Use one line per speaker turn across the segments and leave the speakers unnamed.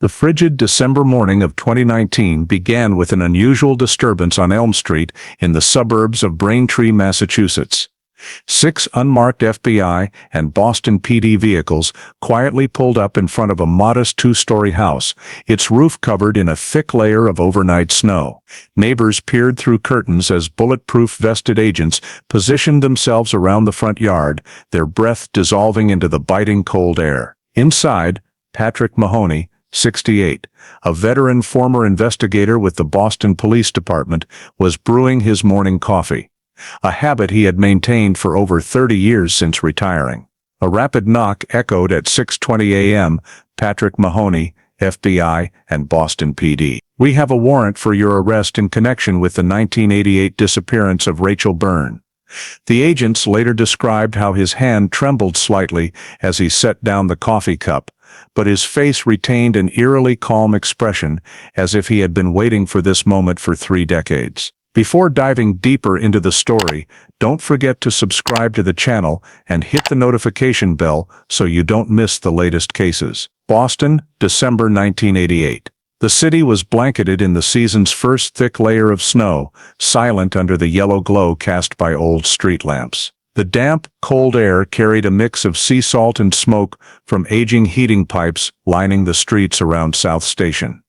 The frigid December morning of 2019 began with an unusual disturbance on Elm Street in the suburbs of Braintree, Massachusetts. 6 unmarked FBI and Boston PD vehicles quietly pulled up in front of a modest 2-story house, its roof covered in a thick layer of overnight snow. Neighbors peered through curtains as bulletproof vested agents positioned themselves around the front yard, their breath dissolving into the biting cold air. Inside, Patrick Mahoney, 68, a veteran former investigator with the Boston Police Department, was brewing his morning coffee, a habit he had maintained for over 30 years since retiring. A rapid knock echoed at 6:20 a.m. Patrick Mahoney, FBI, and Boston PD. "We have a warrant for your arrest in connection with the 1988 disappearance of Rachel Byrne." The agents later described how his hand trembled slightly as he set down the coffee cup, but his face retained an eerily calm expression, as if he had been waiting for this moment for 3 decades. Before diving deeper into the story, don't forget to subscribe to the channel and hit the notification bell so you don't miss the latest cases. Boston, December 1988. The city was blanketed in the season's first thick layer of snow, silent under the yellow glow cast by old street lamps. The damp, cold air carried a mix of sea salt and smoke from aging heating pipes lining the streets around South Station.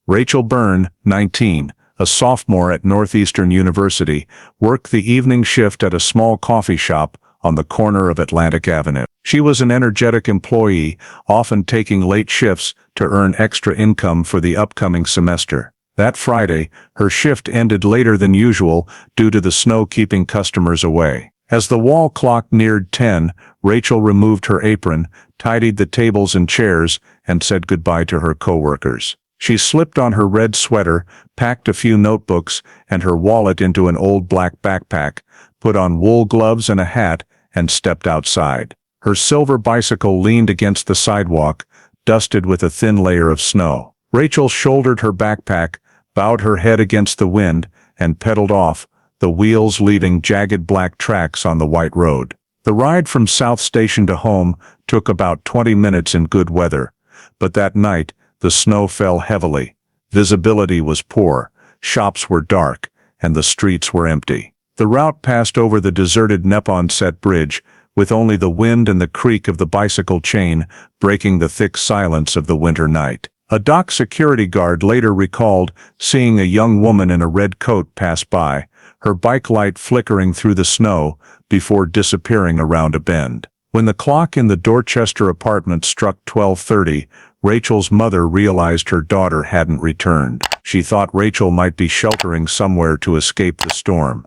Rachel Byrne, 19, a sophomore at Northeastern University, worked the evening shift at a small coffee shop on the corner of Atlantic Avenue. She was an energetic employee, often taking late shifts to earn extra income for the upcoming semester. That Friday, her shift ended later than usual due to the snow keeping customers away. As the wall clock neared 10, Rachel removed her apron, tidied the tables and chairs, and said goodbye to her coworkers. She slipped on her red sweater, packed a few notebooks and her wallet into an old black backpack, put on wool gloves and a hat, and stepped outside. Her silver bicycle leaned against the sidewalk, dusted with a thin layer of snow. Rachel shouldered her backpack, bowed her head against the wind, and pedaled off, the wheels leaving jagged black tracks on the white road. The ride from South Station to home took about 20 minutes in good weather, but that night, the snow fell heavily, visibility was poor, shops were dark, and the streets were empty. The route passed over the deserted Neponset Bridge, with only the wind and the creak of the bicycle chain breaking the thick silence of the winter night. A dock security guard later recalled seeing a young woman in a red coat pass by, her bike light flickering through the snow before disappearing around a bend. When the clock in the Dorchester apartment struck 12:30, Rachel's mother realized her daughter hadn't returned. She thought Rachel might be sheltering somewhere to escape the storm.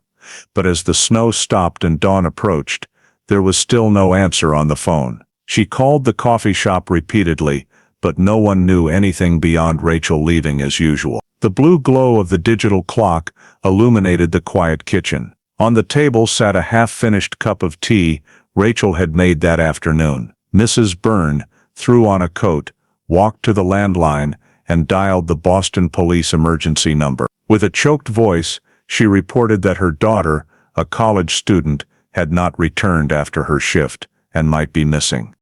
But as the snow stopped and dawn approached, there was still no answer on the phone. She called the coffee shop repeatedly, but no one knew anything beyond Rachel leaving as usual. The blue glow of the digital clock illuminated the quiet kitchen. On the table sat a half-finished cup of tea Rachel had made that afternoon. Mrs. Byrne threw on a coat, walked to the landline, and dialed the Boston Police emergency number. With a choked voice, she reported that her daughter, a college student, had not returned after her shift and might be missing.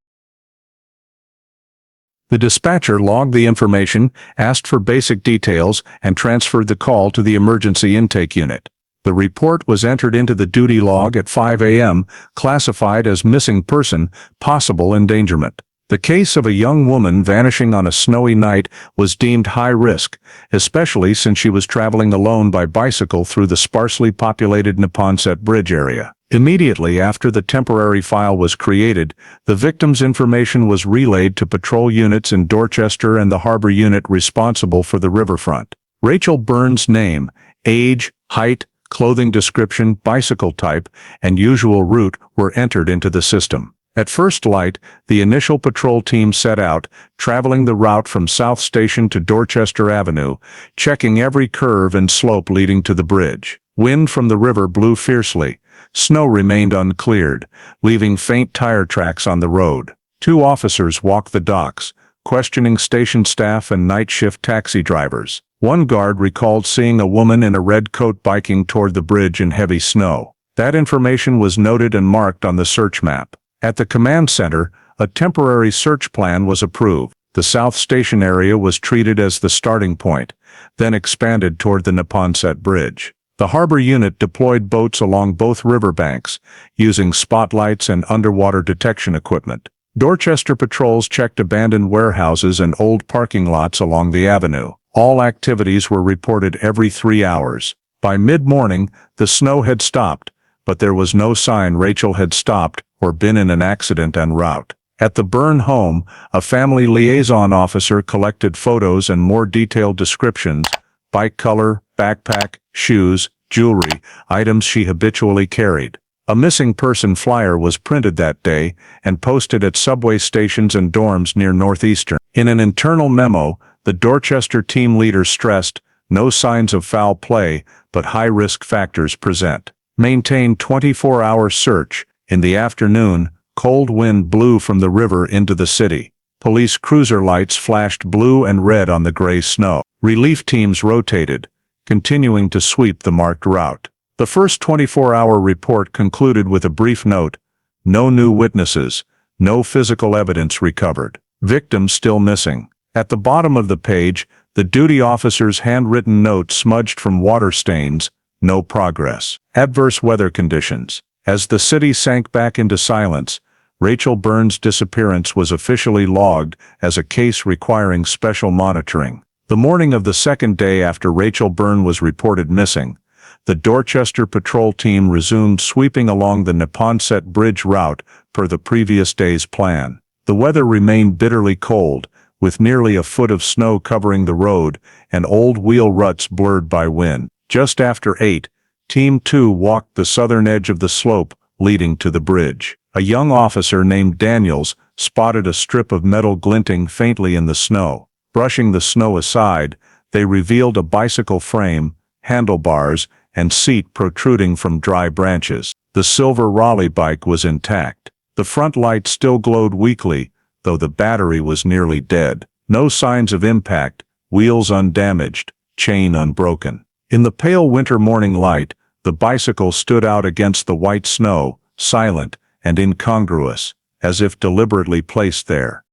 The dispatcher logged the information, asked for basic details, and transferred the call to the emergency intake unit. The report was entered into the duty log at 5 a.m., classified as missing person, possible endangerment. The case of a young woman vanishing on a snowy night was deemed high risk, especially since she was traveling alone by bicycle through the sparsely populated Neponset Bridge area. Immediately after the temporary file was created, the victim's information was relayed to patrol units in Dorchester and the harbor unit responsible for the riverfront. Rachel Byrne's name, age, height, clothing description, bicycle type, and usual route were entered into the system. At first light, the initial patrol team set out, traveling the route from South Station to Dorchester Avenue, checking every curve and slope leading to the bridge. Wind from the river blew fiercely. Snow remained uncleared, leaving faint tire tracks on the road. 2 officers walked the docks, questioning station staff and night shift taxi drivers. One guard recalled seeing a woman in a red coat biking toward the bridge in heavy snow. That information was noted and marked on the search map. At the command center, a temporary search plan was approved. The South Station area was treated as the starting point, then expanded toward the Neponset Bridge. The harbor unit deployed boats along both riverbanks, using spotlights and underwater detection equipment. Dorchester patrols checked abandoned warehouses and old parking lots along the avenue. All activities were reported every 3 hours. By mid-morning, the snow had stopped, but there was no sign Rachel had stopped or been in an accident en route. At the Byrne home, a family liaison officer collected photos and more detailed descriptions: bike color, backpack, shoes, jewelry, items she habitually carried. A missing person flyer was printed that day and posted at subway stations and dorms near Northeastern. In an internal memo, the Dorchester team leader stressed, "No signs of foul play, but high-risk factors present. Maintain 24-hour search." In the afternoon, cold wind blew from the river into the city. Police cruiser lights flashed blue and red on the gray snow. Relief teams rotated, continuing to sweep the marked route. The first 24-hour report concluded with a brief note: no new witnesses, no physical evidence recovered. Victims still missing. At the bottom of the page, the duty officer's handwritten note smudged from water stains: no progress. Adverse weather conditions. As the city sank back into silence, Rachel Byrne's disappearance was officially logged as a case requiring special monitoring. The morning of the second day after Rachel Byrne was reported missing, the Dorchester patrol team resumed sweeping along the Neponset Bridge route per the previous day's plan. The weather remained bitterly cold, with nearly a foot of snow covering the road and old wheel ruts blurred by wind. Just after 8, Team 2 walked the southern edge of the slope leading to the bridge. A young officer named Daniels spotted a strip of metal glinting faintly in the snow. Brushing the snow aside, they revealed a bicycle frame, handlebars, and seat protruding from dry branches. The silver Raleigh bike was intact. The front light still glowed weakly, though the battery was nearly dead. No signs of impact, wheels undamaged, chain unbroken. In the pale winter morning light, the bicycle stood out against the white snow, silent and incongruous, as if deliberately placed there.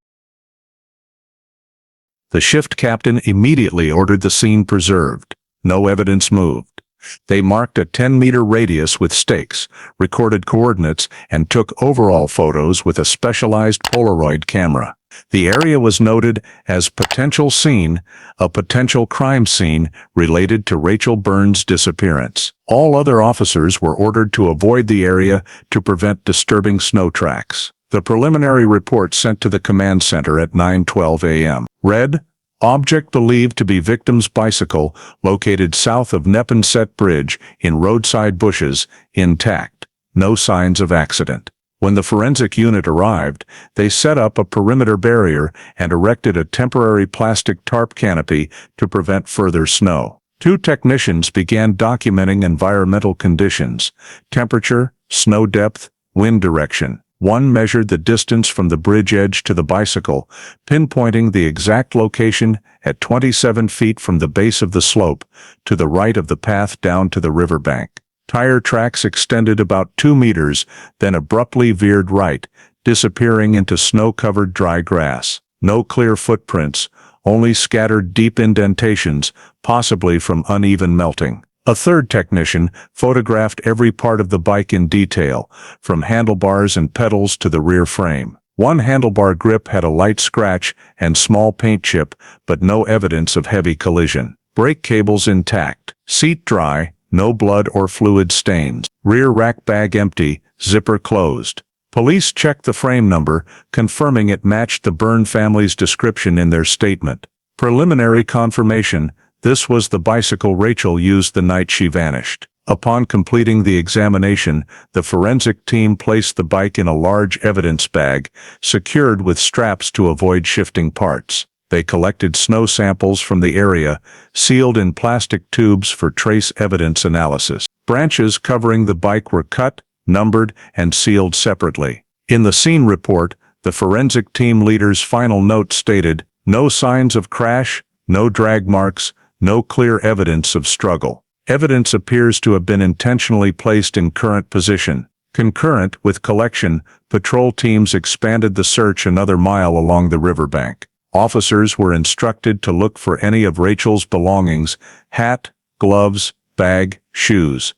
The shift captain immediately ordered the scene preserved. No evidence moved. They marked a 10-meter radius with stakes, recorded coordinates, and took overall photos with a specialized Polaroid camera. The area was noted as potential scene, a potential crime scene related to Rachel Byrne's disappearance. All other officers were ordered to avoid the area to prevent disturbing snow tracks. The preliminary report sent to the command center at 9:12 a.m. read: object believed to be victim's bicycle located south of Neponset Bridge in roadside bushes, intact. No signs of accident. When the forensic unit arrived, they set up a perimeter barrier and erected a temporary plastic tarp canopy to prevent further snow. 2 technicians began documenting environmental conditions: temperature, snow depth, wind direction. One measured the distance from the bridge edge to the bicycle, pinpointing the exact location at 27 feet from the base of the slope, to the right of the path down to the riverbank. Tire tracks extended about 2 meters, then abruptly veered right, disappearing into snow-covered dry grass. No clear footprints, only scattered deep indentations, possibly from uneven melting. A third technician photographed every part of the bike in detail, from handlebars and pedals to the rear frame. One handlebar grip had a light scratch and small paint chip, but no evidence of heavy collision. Brake cables intact. Seat dry, no blood or fluid stains. Rear rack bag empty, zipper closed. Police checked the frame number, confirming it matched the Byrne family's description in their statement. Preliminary confirmation: this was the bicycle Rachel used the night she vanished. Upon completing the examination, the forensic team placed the bike in a large evidence bag, secured with straps to avoid shifting parts. They collected snow samples from the area, sealed in plastic tubes for trace evidence analysis. Branches covering the bike were cut, numbered, and sealed separately. In the scene report, the forensic team leader's final note stated, "No signs of crash, no drag marks, no clear evidence of struggle. Evidence appears to have been intentionally placed in current position." Concurrent with collection, patrol teams expanded the search another mile along the riverbank. Officers were instructed to look for any of Rachel's belongings: hat, gloves, bag, shoes.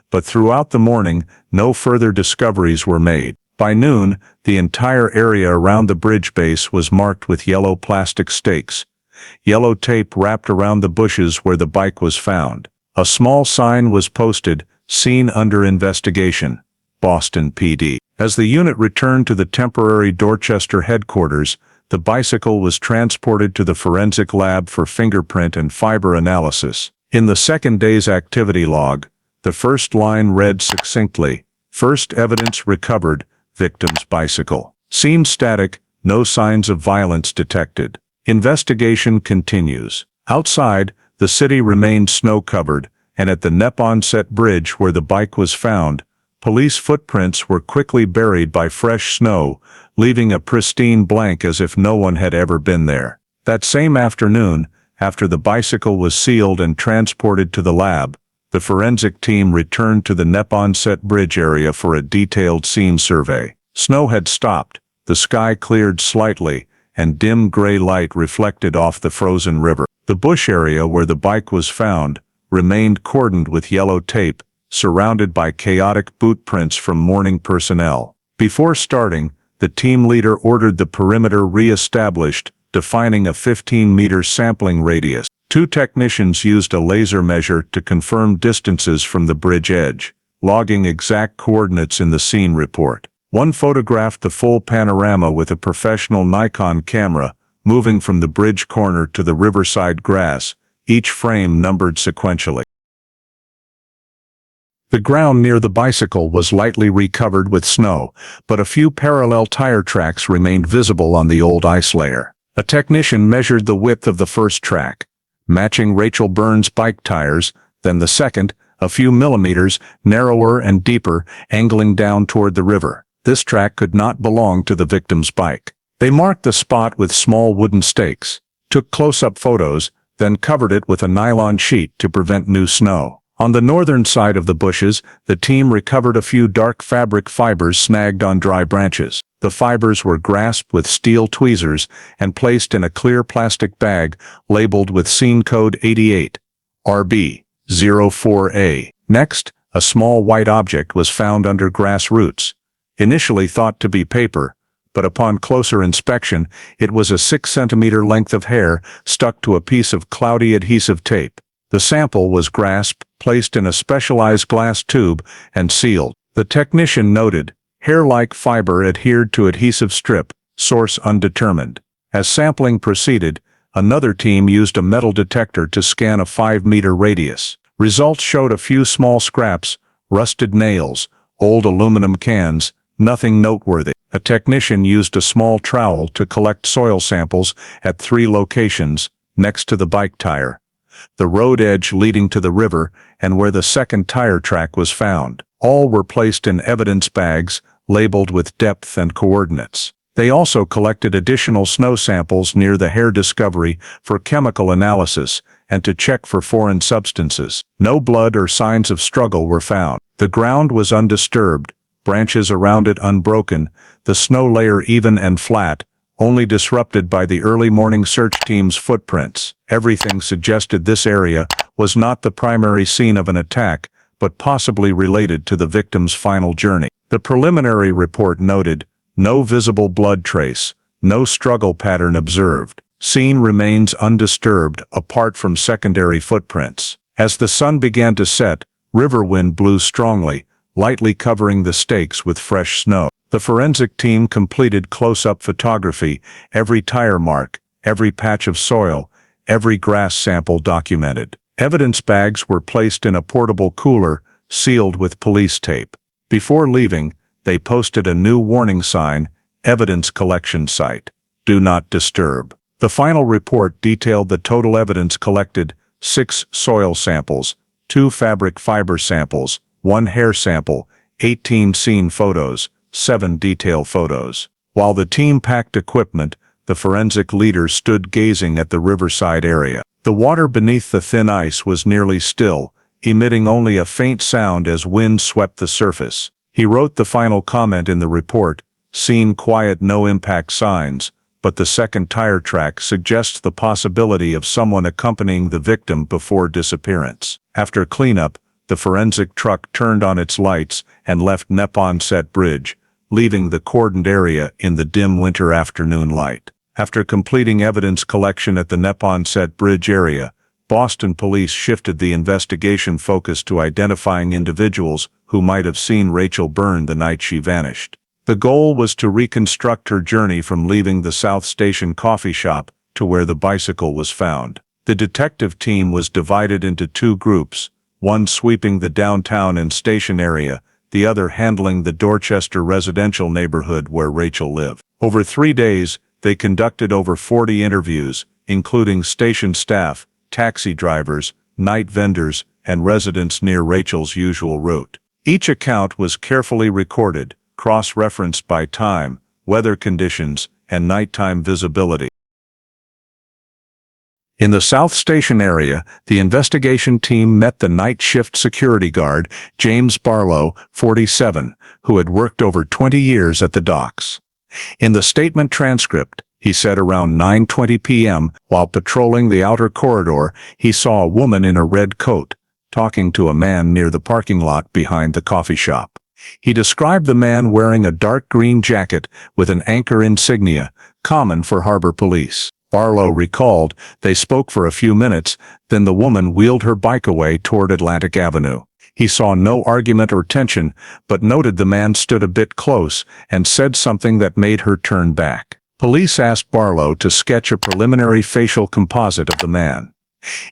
But throughout the morning, no further discoveries were made. By noon, the entire area around the bridge base was marked with yellow plastic stakes. Yellow tape wrapped around the bushes where the bike was found. A small sign was posted, "Seen under investigation, Boston PD." As the unit returned to the temporary Dorchester headquarters, the bicycle was transported to the forensic lab for fingerprint and fiber analysis. In the second day's activity log, the first line read succinctly, "First evidence recovered, victim's bicycle. Scene static, no signs of violence detected. Investigation continues." Outside, the city remained snow-covered, and at the Neponset Bridge where the bike was found, police footprints were quickly buried by fresh snow, leaving a pristine blank as if no one had ever been there. That same afternoon, after the bicycle was sealed and transported to the lab, the forensic team returned to the Neponset Bridge area for a detailed scene survey. Snow had stopped, the sky cleared slightly, and dim gray light reflected off the frozen river. The bush area where the bike was found remained cordoned with yellow tape, surrounded by chaotic boot prints from mourning personnel. Before starting, the team leader ordered the perimeter re-established, defining a 15-meter sampling radius. 2 technicians used a laser measure to confirm distances from the bridge edge, logging exact coordinates in the scene report. One photographed the full panorama with a professional Nikon camera, moving from the bridge corner to the riverside grass, each frame numbered sequentially. The ground near the bicycle was lightly recovered with snow, but a few parallel tire tracks remained visible on the old ice layer. A technician measured the width of the first track, matching Rachel Burns' bike tires, then the second, a few millimeters, narrower and deeper, angling down toward the river. This track could not belong to the victim's bike. They marked the spot with small wooden stakes, took close-up photos, then covered it with a nylon sheet to prevent new snow. On the northern side of the bushes, the team recovered a few dark fabric fibers snagged on dry branches. The fibers were grasped with steel tweezers and placed in a clear plastic bag labeled with scene code 88, RB04A. Next, a small white object was found under grass roots. Initially thought to be paper, but upon closer inspection, it was a 6-centimeter length of hair stuck to a piece of cloudy adhesive tape. The sample was grasped, placed in a specialized glass tube, and sealed. The technician noted, hair-like fiber adhered to adhesive strip, source undetermined. As sampling proceeded, another team used a metal detector to scan a 5-meter radius. Results showed a few small scraps, rusted nails, old aluminum cans, nothing noteworthy. A technician used a small trowel to collect soil samples at 3 locations, next to the bike tire, the road edge leading to the river, and where the second tire track was found. All were placed in evidence bags, labeled with depth and coordinates. They also collected additional snow samples near the hair discovery for chemical analysis and to check for foreign substances. No blood or signs of struggle were found. The ground was undisturbed, branches around it unbroken, the snow layer even and flat, only disrupted by the early morning search team's footprints. Everything suggested this area was not the primary scene of an attack, but possibly related to the victim's final journey. The preliminary report noted, no visible blood trace, no struggle pattern observed. Scene remains undisturbed apart from secondary footprints. As the sun began to set, river wind blew strongly, lightly covering the stakes with fresh snow. The forensic team completed close-up photography, every tire mark, every patch of soil, every grass sample documented. Evidence bags were placed in a portable cooler, sealed with police tape. Before leaving, they posted a new warning sign, evidence collection site, do not disturb. The final report detailed the total evidence collected, 6 soil samples, 2 fabric fiber samples, 1 hair sample, 18 scene photos, 7 detail photos. While the team packed equipment, the forensic leader stood gazing at the riverside area. The water beneath the thin ice was nearly still, emitting only a faint sound as wind swept the surface. He wrote the final comment in the report, scene quiet, no impact signs, but the second tire track suggests the possibility of someone accompanying the victim before disappearance. After cleanup, the forensic truck turned on its lights and left Neponset Bridge, leaving the cordoned area in the dim winter afternoon light. After completing evidence collection at the Neponset Bridge area, Boston police shifted the investigation focus to identifying individuals who might have seen Rachel Byrne the night she vanished. The goal was to reconstruct her journey from leaving the South Station coffee shop to where the bicycle was found. The detective team was divided into two groups, one sweeping the downtown and station area, the other handling the Dorchester residential neighborhood where Rachel lived. Over 3 days, they conducted over 40 interviews, including station staff, taxi drivers, night vendors, and residents near Rachel's usual route. Each account was carefully recorded, cross-referenced by time, weather conditions, and nighttime visibility. In the South Station area, the investigation team met the night shift security guard, James Barlow, 47, who had worked over 20 years at the docks. In the statement transcript, he said around 9:20 p.m., while patrolling the outer corridor, he saw a woman in a red coat, talking to a man near the parking lot behind the coffee shop. He described the man wearing a dark green jacket with an anchor insignia, common for harbor police. Barlow recalled they spoke for a few minutes, then the woman wheeled her bike away toward Atlantic Avenue. He saw no argument or tension, but noted the man stood a bit close and said something that made her turn back. Police asked Barlow to sketch a preliminary facial composite of the man.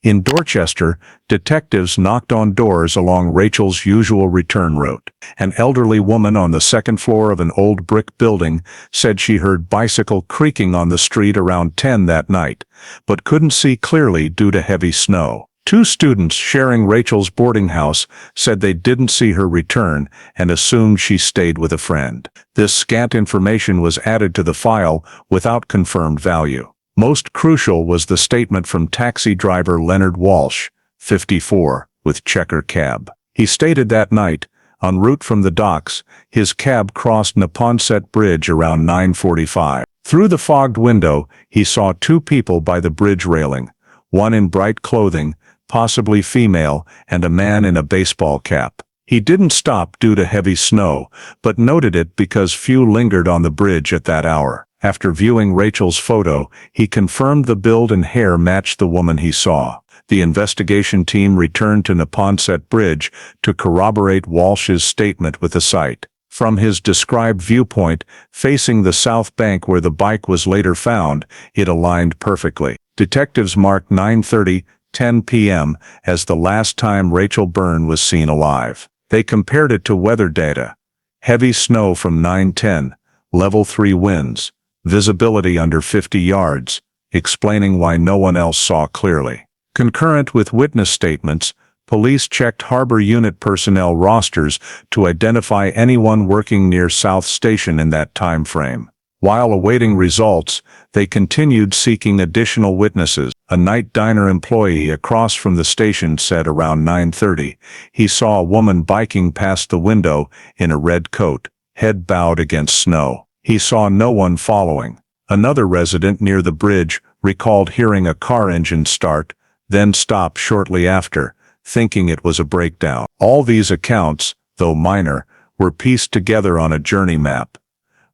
In Dorchester, detectives knocked on doors along Rachel's usual return route. An elderly woman on the second floor of an old brick building said she heard bicycle creaking on the street around 10 that night, but couldn't see clearly due to heavy snow. 2 students sharing Rachel's boarding house said they didn't see her return and assumed she stayed with a friend. This scant information was added to the file without confirmed value. Most crucial was the statement from taxi driver Leonard Walsh, 54, with checker cab. He stated that night, en route from the docks, his cab crossed Neponset Bridge around 9:45. Through the fogged window, he saw 2 people by the bridge railing, one in bright clothing, possibly female, and a man in a baseball cap. He didn't stop due to heavy snow, but noted it because few lingered on the bridge at that hour. After viewing Rachel's photo, he confirmed the build and hair matched the woman he saw. The investigation team returned to Neponset Bridge to corroborate Walsh's statement with the site. From his described viewpoint, facing the south bank where the bike was later found, it aligned perfectly. Detectives marked 9:10 p.m. as the last time Rachel Byrne was seen alive. They compared it to weather data. Heavy snow from 9:10, level 3 winds, visibility under 50 yards, explaining why no one else saw clearly. Concurrent with witness statements, police checked harbor unit personnel rosters to identify anyone working near South Station in that time frame. While awaiting results, they continued seeking additional witnesses. A night diner employee across from the station said around 9:30, he saw a woman biking past the window in a red coat, head bowed against snow. He saw no one following. Another resident near the bridge recalled hearing a car engine start, then stop shortly after, thinking it was a breakdown. All these accounts, though minor, were pieced together on a journey map.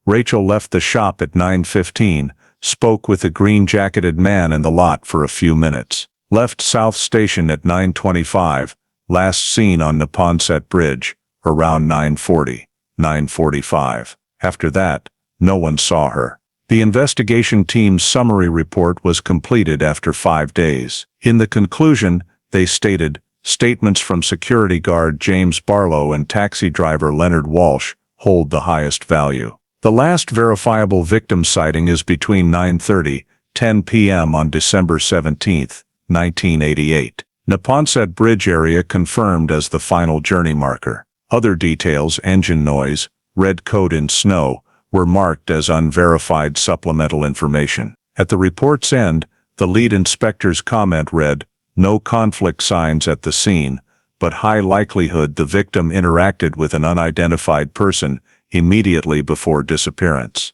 Rachel left the shop at 9:15, spoke with a green-jacketed man in the lot for a few minutes, left South Station at 9:25, last seen on Neponset Bridge, around 9:40, 9:45. After that, no one saw her. The investigation team's summary report was completed after 5 days. In the conclusion, they stated, statements from security guard James Barlow and taxi driver Leonard Walsh hold the highest value. The last verifiable victim sighting is between 9:10 p.m. on December 17, 1988. Neponset Bridge area confirmed as the final journey marker. Other details, engine noise, red coat in snow, were marked as unverified supplemental information. At the report's end, the lead inspector's comment read, "No conflict signs at the scene, but high likelihood the victim interacted with an unidentified person immediately before disappearance."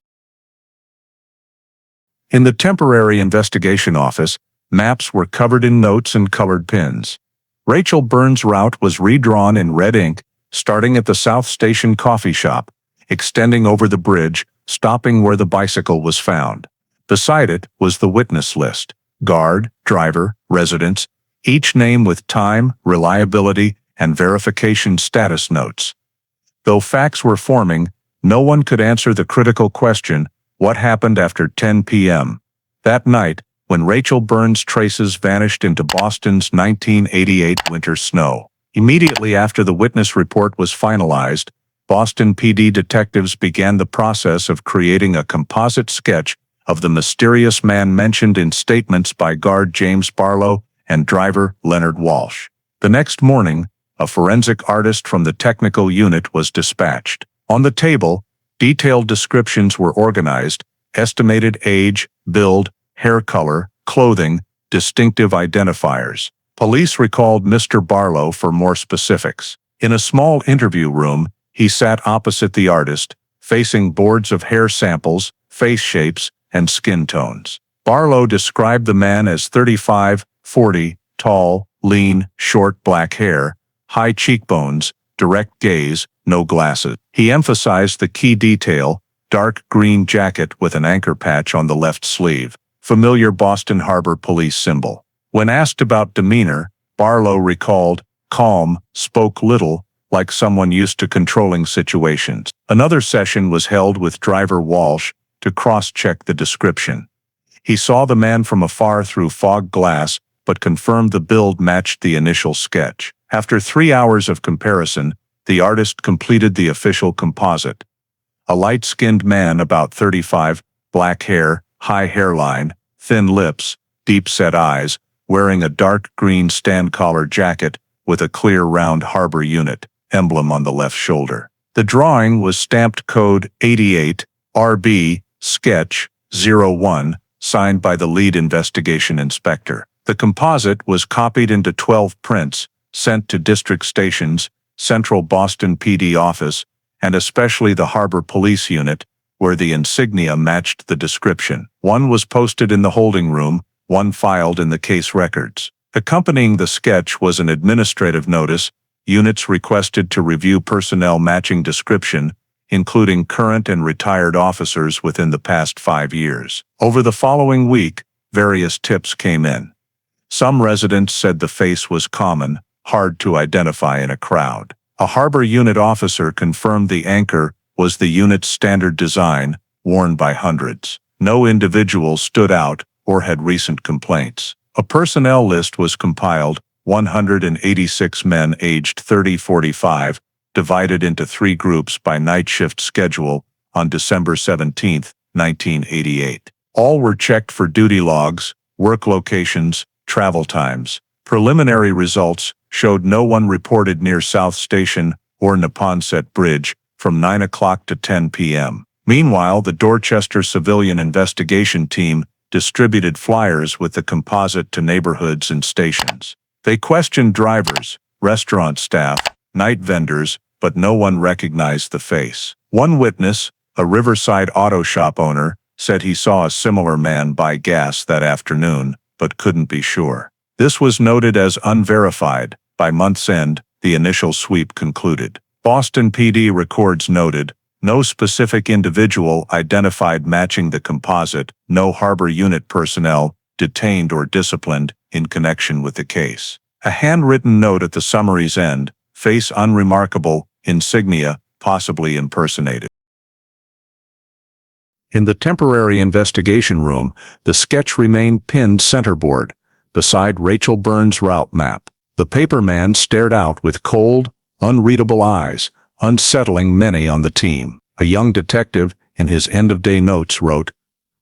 In the temporary investigation office, maps were covered in notes and colored pins. Rachel Burns' route was redrawn in red ink, starting at the South Station coffee shop, extending over the bridge, stopping where the bicycle was found. Beside it was the witness list: guard, driver, residence, each name with time, reliability, and verification status notes. Though facts were forming, no one could answer the critical question: what happened after 10 p.m. that night, when Rachel Burns' traces vanished into Boston's 1988 winter snow? Immediately after the witness report was finalized, Boston PD detectives began the process of creating a composite sketch of the mysterious man mentioned in statements by guard James Barlow and driver Leonard Walsh. The next morning, a forensic artist from the technical unit was dispatched. On the table, detailed descriptions were organized: estimated age, build, hair color, clothing, distinctive identifiers. Police recalled Mr. Barlow for more specifics. In a small interview room, he sat opposite the artist, facing boards of hair samples, face shapes, and skin tones. Barlow described the man as 35, 40, tall, lean, short black hair, high cheekbones, direct gaze, no glasses. He emphasized the key detail: dark green jacket with an anchor patch on the left sleeve, familiar Boston Harbor Police symbol. When asked about demeanor, Barlow recalled, calm, spoke little, like someone used to controlling situations. Another session was held with driver Walsh to cross-check the description. He saw the man from afar through fog glass, but confirmed the build matched the initial sketch. After 3 hours of comparison, the artist completed the official composite. A light-skinned man about 35, black hair, high hairline, thin lips, deep-set eyes, wearing a dark green stand-collar jacket with a clear round harbor unit emblem on the left shoulder. The drawing was stamped code 88 RB sketch 01, signed by the lead investigation inspector. The composite was copied into 12 prints, sent to district stations, Central Boston PD office, and especially the Harbor Police Unit, where the insignia matched the description. One was posted in the holding room, one filed in the case records. Accompanying the sketch was an administrative notice: units requested to review personnel matching description, including current and retired officers within the past 5 years. Over the following week, various tips came in. Some residents said the face was common, hard to identify in a crowd. A harbor unit officer confirmed the anchor was the unit's standard design, worn by hundreds. No individual stood out or had recent complaints. A personnel list was compiled: 186 men aged 30-45, divided into 3 groups by night shift schedule on December 17, 1988. All were checked for duty logs, work locations, travel times. Preliminary results showed no one reported near South Station or Neponset Bridge from 9 o'clock to 10 p.m. Meanwhile, the Dorchester Civilian Investigation Team distributed flyers with the composite to neighborhoods and stations. They questioned drivers, restaurant staff, night vendors, but no one recognized the face. One witness, a Riverside auto shop owner, said he saw a similar man buy gas that afternoon, but couldn't be sure. This was noted as unverified. By month's end, the initial sweep concluded. Boston PD records noted, no specific individual identified matching the composite, no harbor unit personnel detained or disciplined in connection with the case. A handwritten note at the summary's end: face unremarkable, insignia possibly impersonated. In the temporary investigation room, the sketch remained pinned centerboard, beside Rachel Burns' route map. The paperman stared out with cold, unreadable eyes, unsettling many on the team. A young detective, in his end-of-day notes, wrote,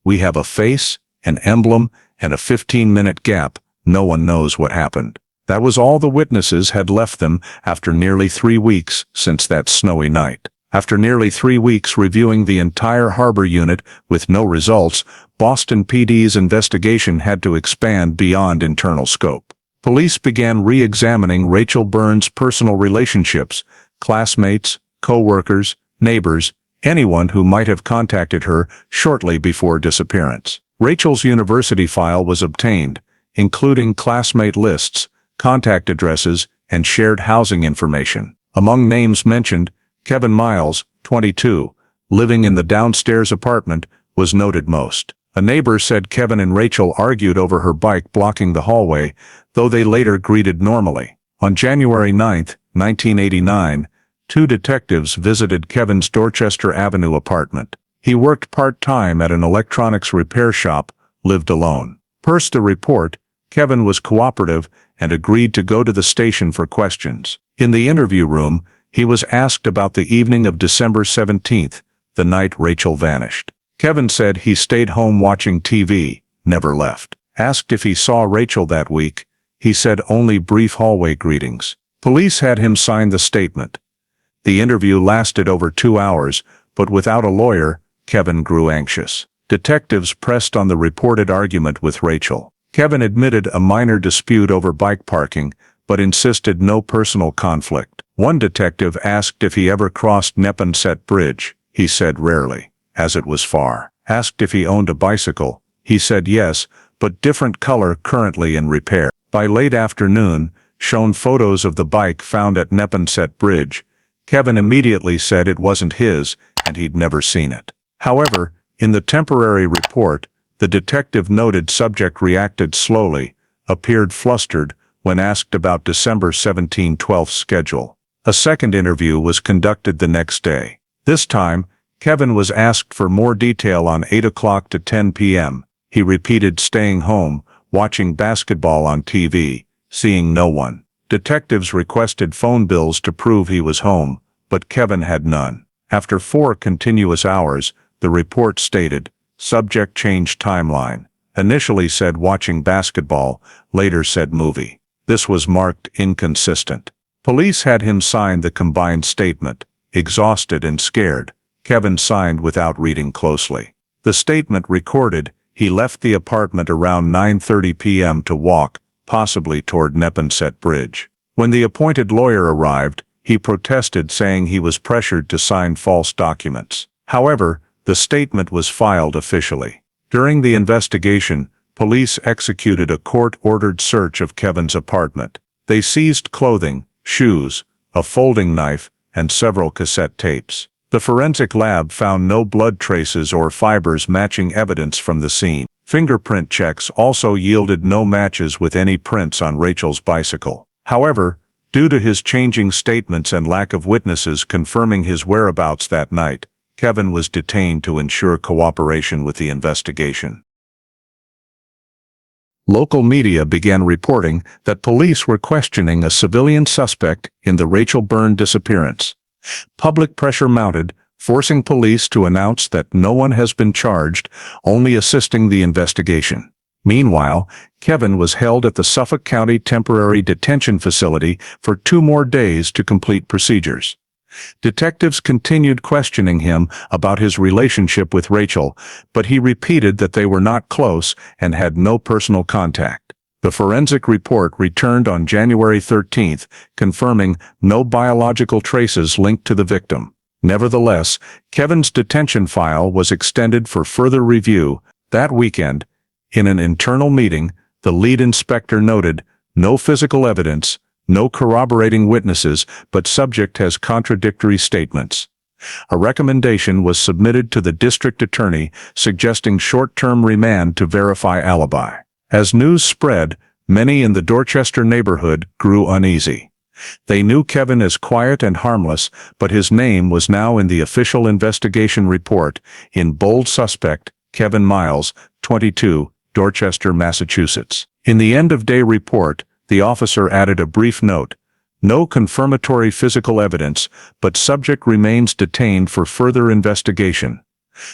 "We have a face, an emblem, and a 15-minute gap. No one knows what happened." That was all the witnesses had left them after nearly 3 weeks since that snowy night. After nearly 3 weeks reviewing the entire harbor unit with no results, Boston PD's investigation had to expand beyond internal scope. Police began re-examining Rachel Burns' personal relationships: classmates, co-workers, neighbors, anyone who might have contacted her shortly before disappearance. Rachel's university file was obtained, including classmate lists, contact addresses, and shared housing information. Among names mentioned, Kevin Miles, 22, living in the downstairs apartment, was noted most. A neighbor said Kevin and Rachel argued over her bike blocking the hallway, though they later greeted normally. On January 9, 1989, two detectives visited Kevin's Dorchester Avenue apartment. He worked part-time at an electronics repair shop, lived alone. Per the report, Kevin was cooperative and agreed to go to the station for questions. In the interview room, he was asked about the evening of December 17th, the night Rachel vanished. Kevin said he stayed home watching TV, never left. Asked if he saw Rachel that week, he said only brief hallway greetings. Police had him sign the statement. The interview lasted over 2 hours, but without a lawyer, Kevin grew anxious. Detectives pressed on the reported argument with Rachel. Kevin admitted a minor dispute over bike parking, but insisted no personal conflict. One detective asked if he ever crossed Neponset Bridge. He said rarely, as it was far. Asked if he owned a bicycle. He said yes, but different color, currently in repair. By late afternoon, shown photos of the bike found at Neponset Bridge. Kevin immediately said it wasn't his, and he'd never seen it. However, in the temporary report, the detective noted subject reacted slowly, appeared flustered, when asked about December 17/12 schedule. A second interview was conducted the next day. This time, Kevin was asked for more detail on 8 o'clock to 10 p.m. He repeated staying home, watching basketball on TV, seeing no one. Detectives requested phone bills to prove he was home, but Kevin had none. After 4 continuous hours, the report stated, subject changed timeline. Initially said watching basketball, later said movie. This was marked inconsistent. Police had him sign the combined statement. Exhausted and scared, Kevin signed without reading closely. The statement recorded, he left the apartment around 9:30 p.m. to walk, possibly toward Neponset Bridge. When the appointed lawyer arrived, he protested, saying he was pressured to sign false documents. However, the statement was filed officially. During the investigation, police executed a court-ordered search of Kevin's apartment. They seized clothing, shoes, a folding knife, and several cassette tapes. The forensic lab found no blood traces or fibers matching evidence from the scene. Fingerprint checks also yielded no matches with any prints on Rachel's bicycle. However, due to his changing statements and lack of witnesses confirming his whereabouts that night, Kevin was detained to ensure cooperation with the investigation. Local media began reporting that police were questioning a civilian suspect in the Rachel Byrne disappearance. Public pressure mounted, forcing police to announce that no one has been charged, only assisting the investigation. Meanwhile, Kevin was held at the Suffolk County Temporary Detention Facility for 2 more days to complete procedures. Detectives continued questioning him about his relationship with Rachel, but he repeated that they were not close and had no personal contact. The forensic report returned on January 13th, confirming no biological traces linked to the victim. Nevertheless, Kevin's detention file was extended for further review. That weekend, in an internal meeting, the lead inspector noted, no physical evidence, no corroborating witnesses, but subject has contradictory statements. A recommendation was submitted to the district attorney suggesting short-term remand to verify alibi. As news spread, many in the Dorchester neighborhood grew uneasy. They knew Kevin as quiet and harmless, but his name was now in the official investigation report, in bold suspect, Kevin Miles, 22, Dorchester, Massachusetts. In the end-of-day report, the officer added a brief note, no confirmatory physical evidence, but subject remains detained for further investigation.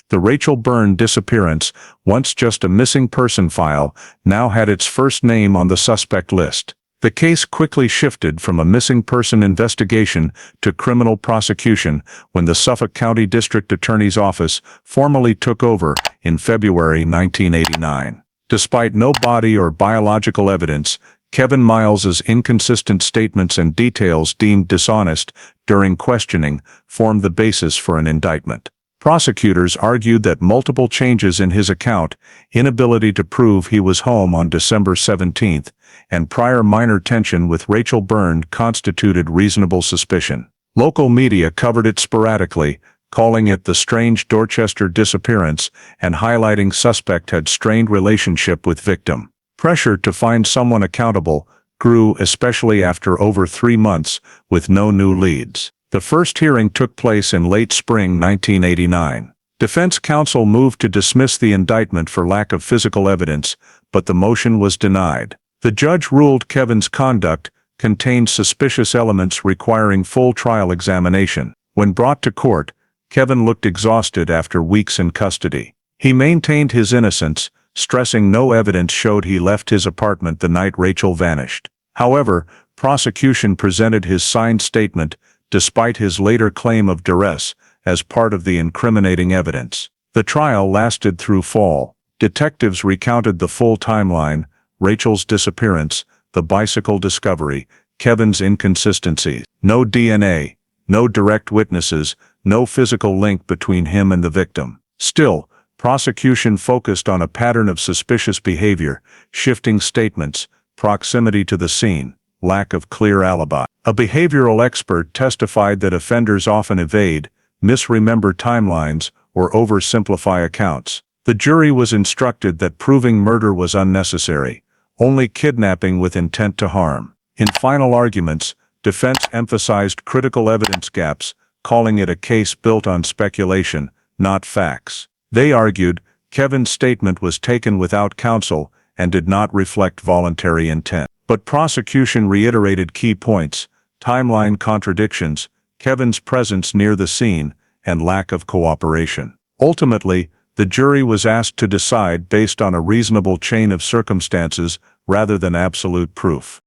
The Rachel Byrne disappearance, once just a missing person file, now had its first name on the suspect list. The case quickly shifted from a missing person investigation to criminal prosecution when the Suffolk County District Attorney's Office formally took over in February 1989. Despite no body or biological evidence, Kevin Miles's inconsistent statements and details deemed dishonest during questioning formed the basis for an indictment. Prosecutors argued that multiple changes in his account, inability to prove he was home on December 17, and prior minor tension with Rachel Byrne constituted reasonable suspicion. Local media covered it sporadically, calling it the strange Dorchester disappearance and highlighting suspect had strained relationship with victim. Pressure to find someone accountable grew, especially after over 3 months with no new leads. The first hearing took place in late spring 1989. Defense counsel moved to dismiss the indictment for lack of physical evidence, but the motion was denied. The judge ruled Kevin's conduct contained suspicious elements requiring full trial examination. When brought to court, Kevin looked exhausted after weeks in custody. He maintained his innocence, stressing no evidence showed he left his apartment the night Rachel vanished. However, prosecution presented his signed statement, despite his later claim of duress, as part of the incriminating evidence. The trial lasted through fall. Detectives recounted the full timeline: Rachel's disappearance, the bicycle discovery, Kevin's inconsistencies. No DNA, no direct witnesses, no physical link between him and the victim. Still, prosecution focused on a pattern of suspicious behavior, shifting statements, proximity to the scene, lack of clear alibi. A behavioral expert testified that offenders often evade, misremember timelines, or oversimplify accounts. The jury was instructed that proving murder was unnecessary, only kidnapping with intent to harm. In final arguments, defense emphasized critical evidence gaps, calling it a case built on speculation, not facts. They argued Kevin's statement was taken without counsel and did not reflect voluntary intent. But prosecution reiterated key points: timeline contradictions, Kevin's presence near the scene, and lack of cooperation. Ultimately, the jury was asked to decide based on a reasonable chain of circumstances rather than absolute proof.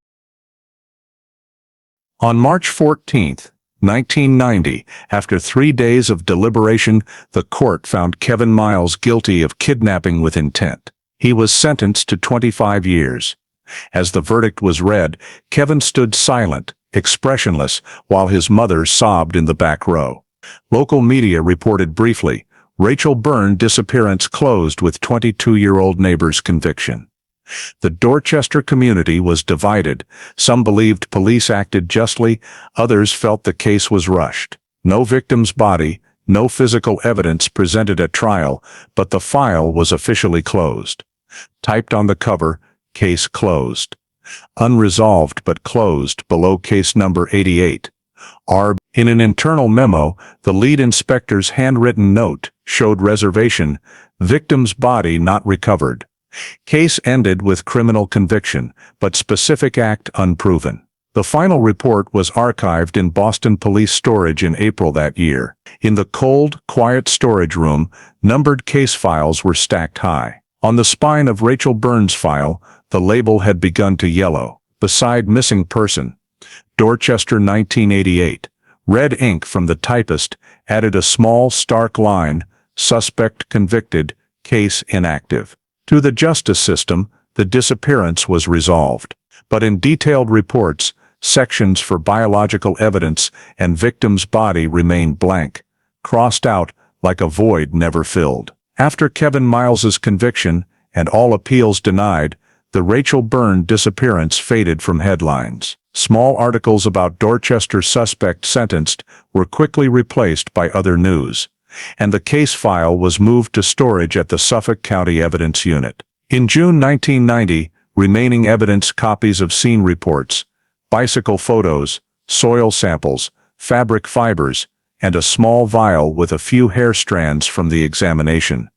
On March 14, 1990, after 3 days of deliberation, the court found Kevin Miles guilty of kidnapping with intent. He was sentenced to 25 years. As the verdict was read, Kevin stood silent, expressionless, while his mother sobbed in the back row. Local media reported briefly, Rachel Byrne disappearance closed with 22-year-old neighbor's conviction. The Dorchester community was divided. Some believed police acted justly, others felt the case was rushed. No victim's body, no physical evidence presented at trial, but the file was officially closed. Typed on the cover, "Case closed." Unresolved but closed below case number 88. In an internal memo, the lead inspector's handwritten note showed reservation, victim's body not recovered. Case ended with criminal conviction, but specific act unproven. The final report was archived in Boston police storage in April that year. In the cold, quiet storage room, numbered case files were stacked high. On the spine of Rachel Byrne's file, the label had begun to yellow. Beside missing person, Dorchester 1988, red ink from the typist added a small, stark line, suspect convicted, case inactive. To the justice system, the disappearance was resolved. But in detailed reports, sections for biological evidence and victim's body remained blank, crossed out like a void never filled. After Kevin Miles's conviction, and all appeals denied, the Rachel Byrne disappearance faded from headlines. Small articles about Dorchester suspect sentenced were quickly replaced by other news, and the case file was moved to storage at the Suffolk County Evidence Unit. In June 1990, remaining evidence copies of scene reports, bicycle photos, soil samples, fabric fibers, and a small vial with a few hair strands from the examination,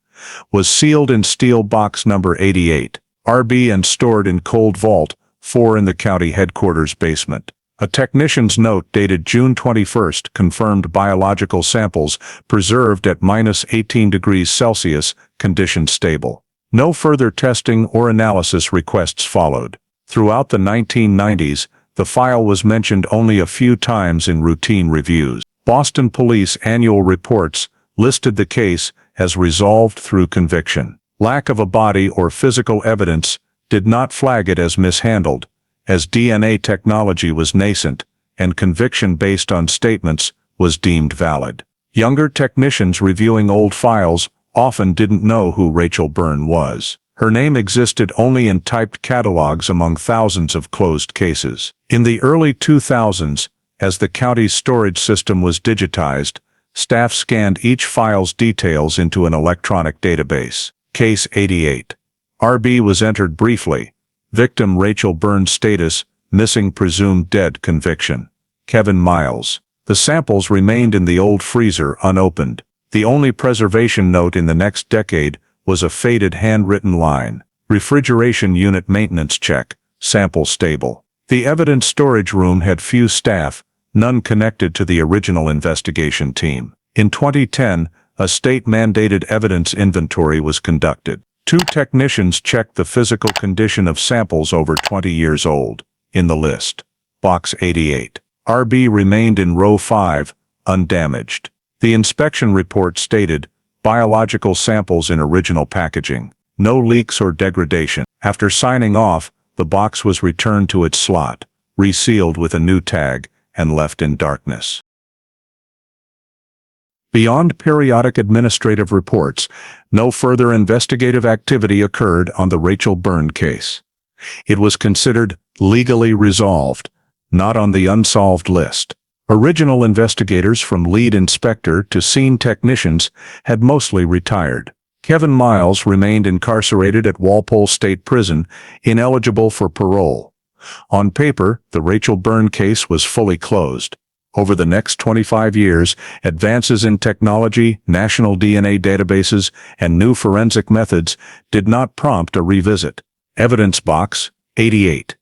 was sealed in steel box number 88, RB, and stored in cold vault 4 in the county headquarters basement. A technician's note dated June 21 confirmed biological samples preserved at -18 degrees Celsius, condition stable. No further testing or analysis requests followed. Throughout the 1990s, the file was mentioned only a few times in routine reviews. Boston Police annual reports listed the case as resolved through conviction. Lack of a body or physical evidence did not flag it as mishandled, as DNA technology was nascent, and conviction based on statements was deemed valid. Younger technicians reviewing old files often didn't know who Rachel Byrne was. Her name existed only in typed catalogs among thousands of closed cases. In the early 2000s, as the county's storage system was digitized, staff scanned each file's details into an electronic database. Case 88. RB was entered briefly. Victim Rachel Byrne status, missing presumed dead conviction. Kevin Miles. The samples remained in the old freezer unopened. The only preservation note in the next decade was a faded handwritten line. Refrigeration unit maintenance check, sample stable. The evidence storage room had few staff, none connected to the original investigation team. In 2010, a state-mandated evidence inventory was conducted. 2 technicians checked the physical condition of samples over 20 years old. In the list, Box 88. RB remained in row 5, undamaged. The inspection report stated, biological samples in original packaging. No leaks or degradation. After signing off, the box was returned to its slot, resealed with a new tag, and left in darkness. Beyond periodic administrative reports, no further investigative activity occurred on the Rachel Byrne case. It was considered legally resolved, not on the unsolved list. Original investigators from lead inspector to scene technicians had mostly retired. Kevin Miles remained incarcerated at Walpole State Prison, ineligible for parole. On paper, the Rachel Byrne case was fully closed. Over the next 25 years, advances in technology, national DNA databases, and new forensic methods did not prompt a revisit. Evidence Box 88.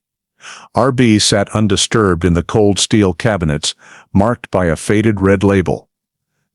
RB sat undisturbed in the cold steel cabinets, marked by a faded red label.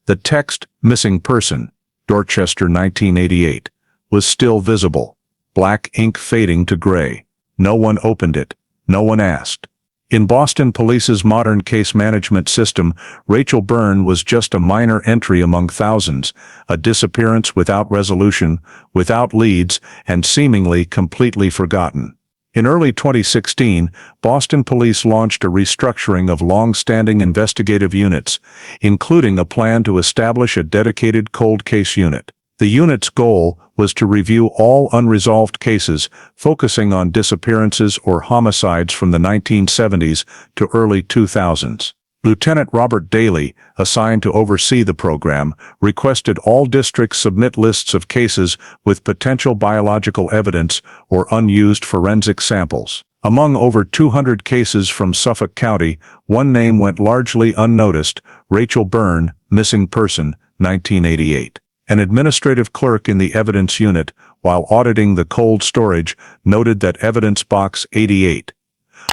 The text, Missing Person, Dorchester 1988, was still visible, black ink fading to gray. No one opened it. No one asked. In Boston Police's modern case management system, Rachel Byrne was just a minor entry among thousands, a disappearance without resolution, without leads, and seemingly completely forgotten. In early 2016, Boston Police launched a restructuring of long-standing investigative units, including a plan to establish a dedicated cold case unit. The unit's goal was to review all unresolved cases, focusing on disappearances or homicides from the 1970s to early 2000s. Lieutenant Robert Daly, assigned to oversee the program, requested all districts submit lists of cases with potential biological evidence or unused forensic samples. Among over 200 cases from Suffolk County, one name went largely unnoticed: Rachel Byrne, missing person, 1988. An administrative clerk in the evidence unit, while auditing the cold storage, noted that evidence box 88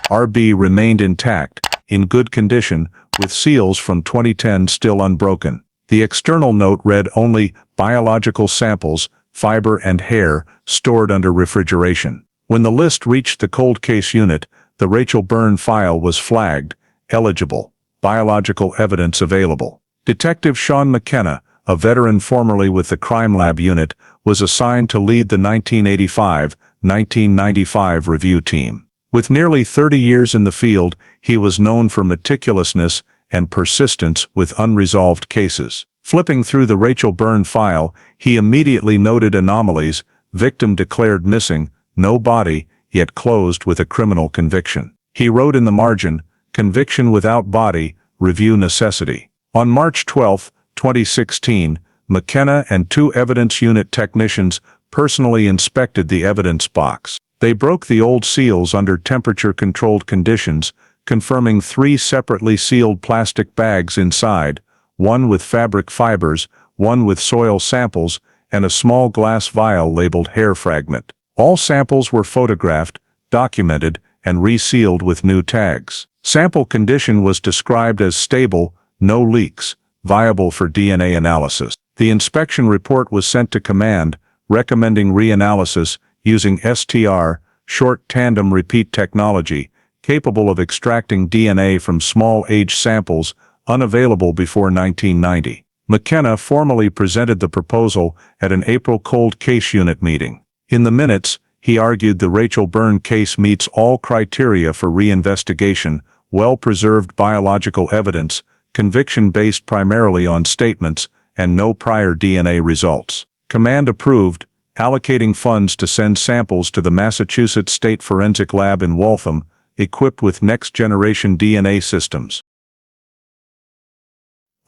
RB remained intact, in good condition, with seals from 2010 still unbroken. The external note read only biological samples, fiber and hair, stored under refrigeration. When the list reached the cold case unit, the Rachel Byrne file was flagged, eligible, biological evidence available. Detective Sean McKenna, a veteran formerly with the Crime Lab unit, was assigned to lead the 1985-1995 review team. With nearly 30 years in the field, he was known for meticulousness and persistence with unresolved cases. Flipping through the Rachel Byrne file, he immediately noted anomalies: victim declared missing, no body, yet closed with a criminal conviction. He wrote in the margin, conviction without body, review necessity. On March 12, 2016, McKenna and 2 evidence unit technicians personally inspected the evidence box. They broke the old seals under temperature-controlled conditions, confirming 3 separately sealed plastic bags inside, one with fabric fibers, one with soil samples, and a small glass vial labeled hair fragment. All samples were photographed, documented, and resealed with new tags. Sample condition was described as stable, no leaks, viable for DNA analysis. The inspection report was sent to command, recommending reanalysis using STR, short tandem repeat technology, capable of extracting DNA from small age samples, unavailable before 1990. McKenna formally presented the proposal at an April cold case unit meeting. In the minutes, he argued the Rachel Byrne case meets all criteria for reinvestigation: well-preserved biological evidence, conviction based primarily on statements and no prior DNA results. Command approved, allocating funds to send samples to the Massachusetts State Forensic Lab in Waltham, equipped with next-generation DNA systems.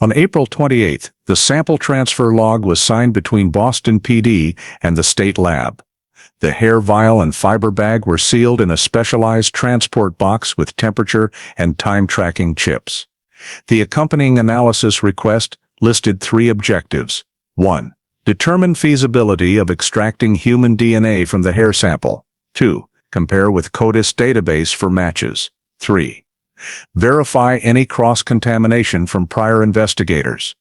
On April 28, the sample transfer log was signed between Boston PD and the state lab. The hair vial and fiber bag were sealed in a specialized transport box with temperature and time-tracking chips. The accompanying analysis request listed 3 objectives. 1. Determine feasibility of extracting human DNA from the hair sample. 2. Compare with CODIS database for matches. 3. Verify any cross-contamination from prior investigators.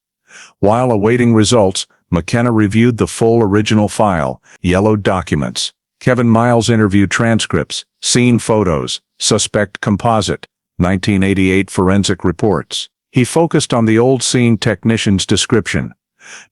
While awaiting results, McKenna reviewed the full original file, yellowed documents, Kevin Miles interview transcripts, scene photos, suspect composite, 1988 forensic reports. He focused on the old scene technician's description.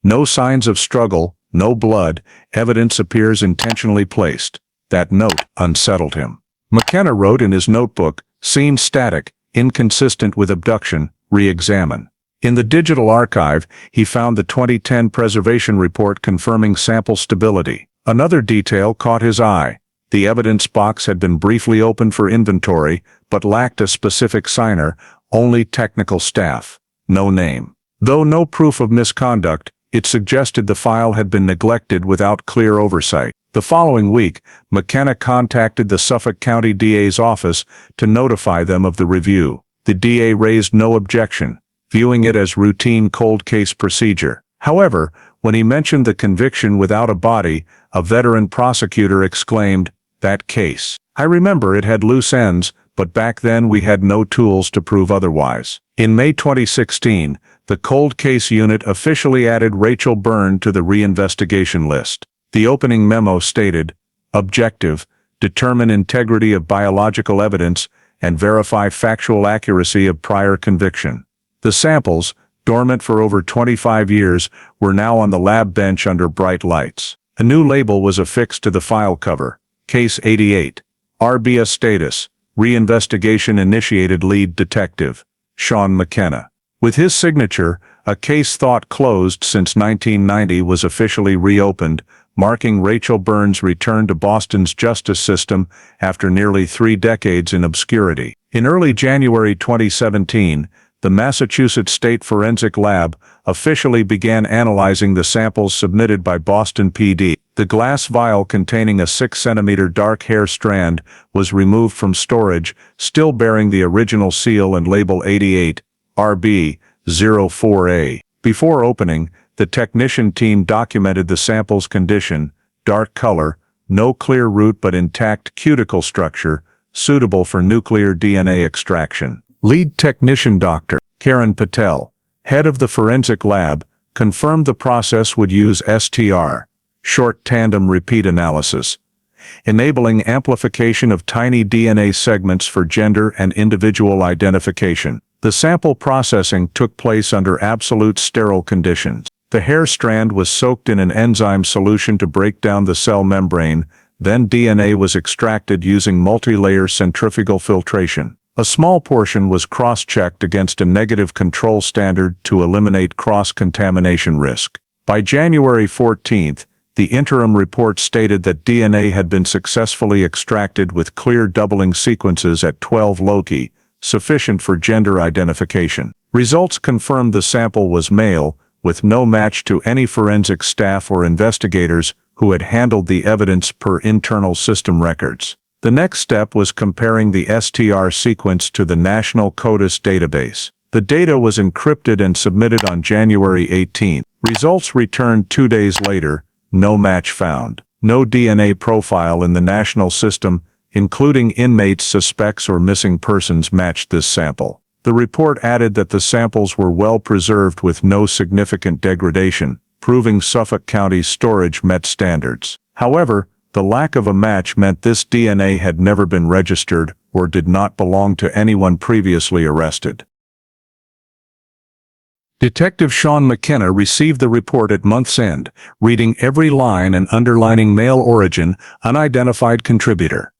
No signs of struggle, no blood, evidence appears intentionally placed. That note unsettled him. McKenna wrote in his notebook, scene static, inconsistent with abduction, re-examine. In the digital archive, he found the 2010 preservation report confirming sample stability. Another detail caught his eye. The evidence box had been briefly opened for inventory, but lacked a specific signer, only technical staff. No name. Though no proof of misconduct, it suggested the file had been neglected without clear oversight. The following week, McKenna contacted the Suffolk County DA's office to notify them of the review. The DA raised no objection, viewing it as routine cold case procedure. However, when he mentioned the conviction without a body, a veteran prosecutor exclaimed, "That case. I remember it had loose ends, but back then we had no tools to prove otherwise." In May 2016, the cold case unit officially added Rachel Byrne to the reinvestigation list. The opening memo stated, "Objective, determine integrity of biological evidence and verify factual accuracy of prior conviction." The samples, dormant for over 25 years, were now on the lab bench under bright lights. A new label was affixed to the file cover, Case 88, RBS status, reinvestigation initiated, lead detective, Sean McKenna. With his signature, a case thought closed since 1990 was officially reopened, marking Rachel Byrne's return to Boston's justice system after nearly 3 decades in obscurity. In early January 2017, the Massachusetts State Forensic Lab officially began analyzing the samples submitted by Boston PD. The glass vial containing a 6-centimeter dark hair strand was removed from storage, still bearing the original seal and label 88, RB04A. Before opening, the technician team documented the sample's condition: dark color, no clear root but intact cuticle structure, suitable for nuclear DNA extraction. Lead technician Dr. Karen Patel, head of the forensic lab, confirmed the process would use STR, short tandem repeat analysis, enabling amplification of tiny DNA segments for gender and individual identification. The sample processing took place under absolute sterile conditions. The hair strand was soaked in an enzyme solution to break down the cell membrane, then DNA was extracted using multi-layer centrifugal filtration. A small portion was cross-checked against a negative control standard to eliminate cross-contamination risk. By January 14, the interim report stated that DNA had been successfully extracted with clear doubling sequences at 12 loci, sufficient for gender identification. Results confirmed the sample was male, with no match to any forensic staff or investigators who had handled the evidence per internal system records. The next step was comparing the STR sequence to the National CODIS database. The data was encrypted and submitted on January 18. Results returned 2 days later, no match found. No DNA profile in the national system, including inmates, suspects, or missing persons, matched this sample. The report added that the samples were well preserved with no significant degradation, proving Suffolk County's storage met standards. However, the lack of a match meant this DNA had never been registered or did not belong to anyone previously arrested. Detective Sean McKenna received the report at month's end, reading every line and underlining male origin, unidentified contributor.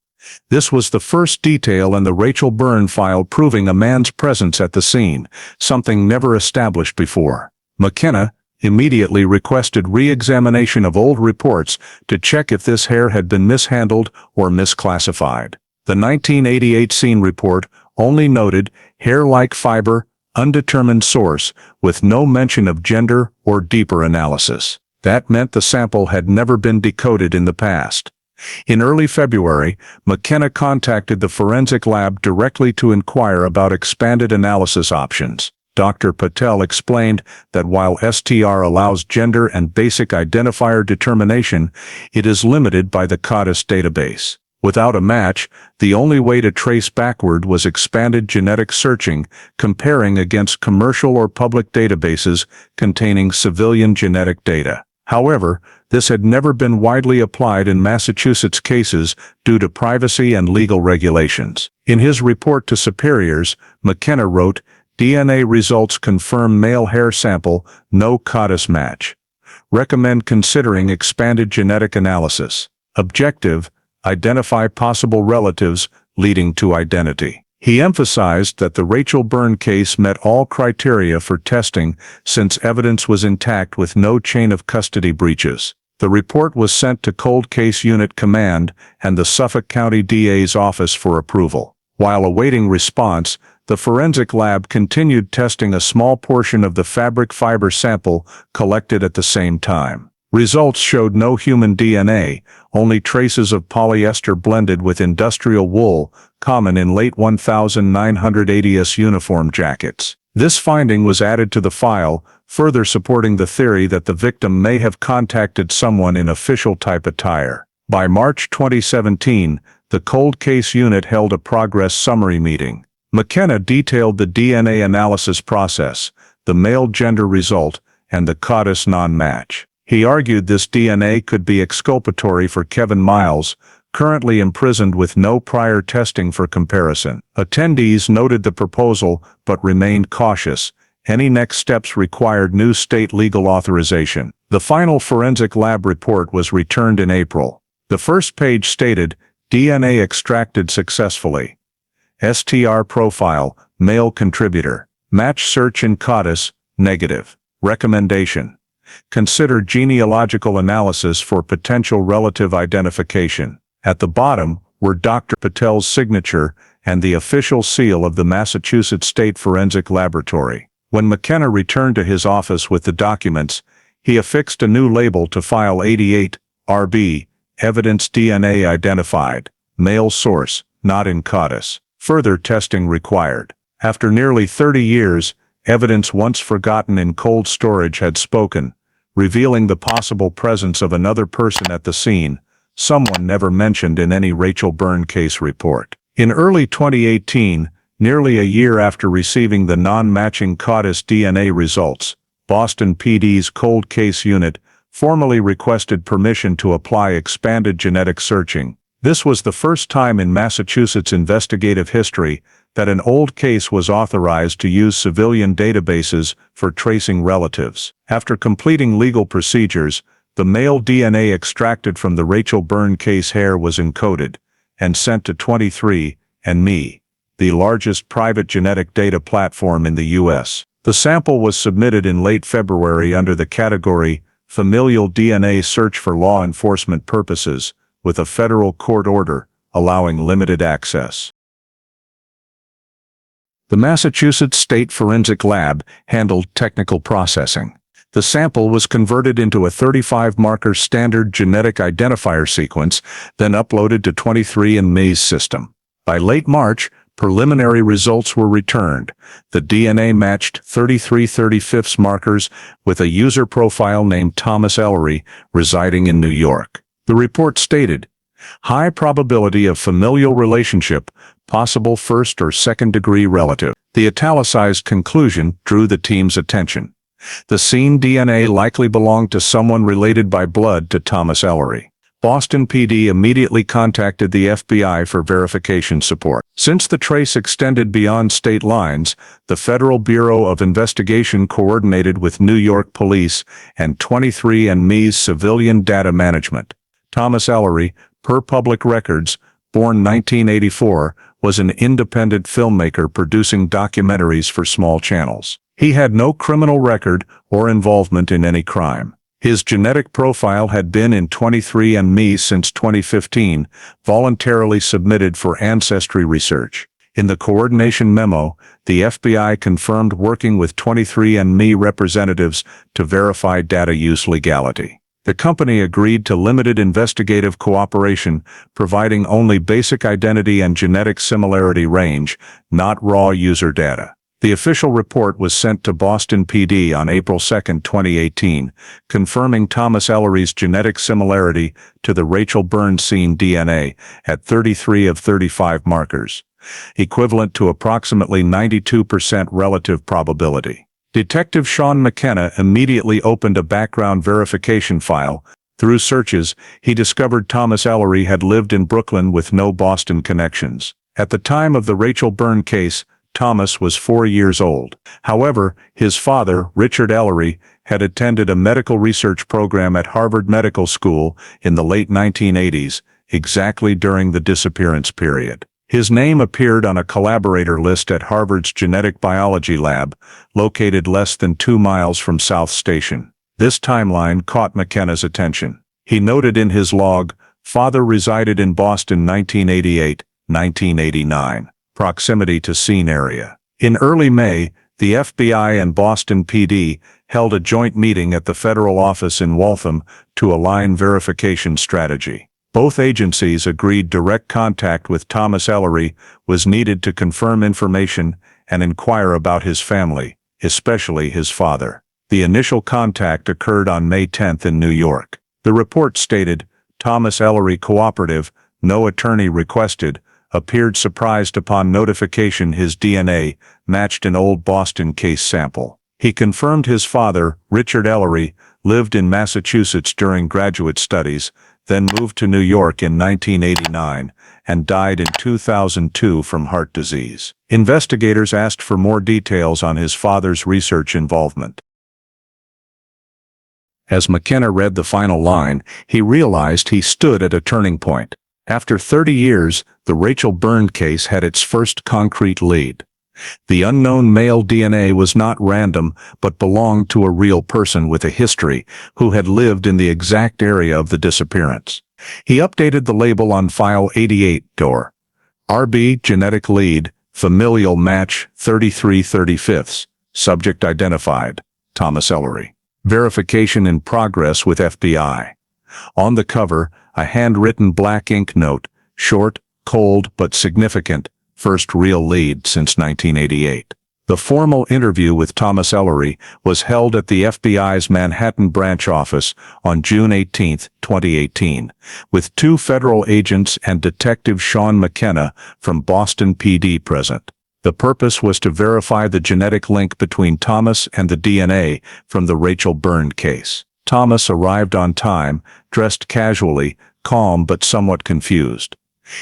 This was the first detail in the Rachel Byrne file proving a man's presence at the scene, something never established before. McKenna immediately requested re-examination of old reports to check if this hair had been mishandled or misclassified. The 1988 scene report only noted hair-like fiber, undetermined source, with no mention of gender or deeper analysis. That meant the sample had never been decoded in the past. In early February, McKenna contacted the forensic lab directly to inquire about expanded analysis options. Dr. Patel explained that while STR allows gender and basic identifier determination, it is limited by the CODIS database. Without a match, the only way to trace backward was expanded genetic searching, comparing against commercial or public databases containing civilian genetic data. However, this had never been widely applied in Massachusetts cases due to privacy and legal regulations. In his report to superiors, McKenna wrote, "DNA results confirm male hair sample, no CODIS match. Recommend considering expanded genetic analysis. Objective, identify possible relatives leading to identity." He emphasized that the Rachel Byrne case met all criteria for testing since evidence was intact with no chain of custody breaches. The report was sent to Cold Case Unit Command and the Suffolk County DA's office for approval. While awaiting response, the forensic lab continued testing a small portion of the fabric fiber sample collected at the same time. Results showed no human DNA, only traces of polyester blended with industrial wool, common in late 1980s uniform jackets. This finding was added to the file, further supporting the theory that the victim may have contacted someone in official-type attire. By March 2017, the Cold Case Unit held a progress summary meeting. McKenna detailed the DNA analysis process, the male gender result, and the CODIS non-match. He argued this DNA could be exculpatory for Kevin Miles, currently imprisoned with no prior testing for comparison. Attendees noted the proposal but remained cautious. Any next steps required new state legal authorization. The final forensic lab report was returned in April. The first page stated, DNA extracted successfully. STR profile, male contributor. Match search in CODIS, negative. Recommendation. Consider genealogical analysis for potential relative identification. At the bottom were Dr. Patel's signature and the official seal of the Massachusetts State Forensic Laboratory. When McKenna returned to his office with the documents, he affixed a new label to File 88, RB, Evidence DNA identified, male source, not in CODIS. Further testing required. After nearly 30 years, evidence once forgotten in cold storage had spoken, revealing the possible presence of another person at the scene, someone never mentioned in any Rachel Byrne case report. In early 2018, nearly a year after receiving the non-matching CODIS DNA results, Boston PD's Cold Case Unit formally requested permission to apply expanded genetic searching. This was the first time in Massachusetts investigative history that an old case was authorized to use civilian databases for tracing relatives. After completing legal procedures, the male DNA extracted from the Rachel Byrne case hair was encoded and sent to 23andMe, the largest private genetic data platform in the U.S. The sample was submitted in late February under the category Familial DNA Search for Law Enforcement Purposes, with a federal court order allowing limited access. The Massachusetts State Forensic Lab handled technical processing. The sample was converted into a 35-marker standard genetic identifier sequence, then uploaded to 23andMe's system. By late March, preliminary results were returned. The DNA matched 33 35 markers with a user profile named Thomas Ellery, residing in New York. The report stated, high probability of familial relationship, possible first or second degree relative. The italicized conclusion drew the team's attention. The scene DNA likely belonged to someone related by blood to Thomas Ellery. Boston PD immediately contacted the FBI for verification support. Since the trace extended beyond state lines, the Federal Bureau of Investigation coordinated with New York Police and 23andMe's Civilian Data Management. Thomas Ellery, per public records, born 1984, was an independent filmmaker producing documentaries for small channels. He had no criminal record or involvement in any crime. His genetic profile had been in 23andMe since 2015, voluntarily submitted for ancestry research. In the coordination memo, the FBI confirmed working with 23andMe representatives to verify data use legality. The company agreed to limited investigative cooperation, providing only basic identity and genetic similarity range, not raw user data. The official report was sent to Boston PD on April 2, 2018, confirming Thomas Ellery's genetic similarity to the Rachel Bernstein DNA at 33 of 35 markers, equivalent to approximately 92% relative probability. Detective Sean McKenna immediately opened a background verification file. Through searches, he discovered Thomas Ellery had lived in Brooklyn with no Boston connections. At the time of the Rachel Byrne case, Thomas was 4 years old. However, his father, Richard Ellery, had attended a medical research program at Harvard Medical School in the late 1980s, exactly during the disappearance period. His name appeared on a collaborator list at Harvard's genetic biology lab, located less than 2 miles from South Station. This timeline caught McKenna's attention. He noted in his log, "Father resided in Boston 1988-1989. Proximity to scene area." In early May, the FBI and Boston PD held a joint meeting at the federal office in Waltham to align verification strategy. Both agencies agreed direct contact with Thomas Ellery was needed to confirm information and inquire about his family, especially his father. The initial contact occurred on May 10 in New York. The report stated, "Thomas Ellery cooperative, no attorney requested, appeared surprised upon notification his DNA matched an old Boston case sample." He confirmed his father, Richard Ellery, lived in Massachusetts during graduate studies, then moved to New York in 1989, and died in 2002 from heart disease. Investigators asked for more details on his father's research involvement. As McKenna read the final line, he realized he stood at a turning point. After 30 years, the Rachel Byrne case had its first concrete lead. The unknown male DNA was not random, but belonged to a real person with a history who had lived in the exact area of the disappearance. He updated the label on file 88 DOR. RB genetic lead, familial match 33/35, subject identified, Thomas Ellery. Verification in progress with FBI. On the cover, a handwritten black ink note, short, cold but significant, first real lead since 1988. The formal interview with Thomas Ellery was held at the FBI's Manhattan branch office on June 18, 2018, with 2 federal agents and Detective Sean McKenna from Boston PD present. The purpose was to verify the genetic link between Thomas and the DNA from the Rachel Byrne case. Thomas arrived on time, dressed casually, calm but somewhat confused.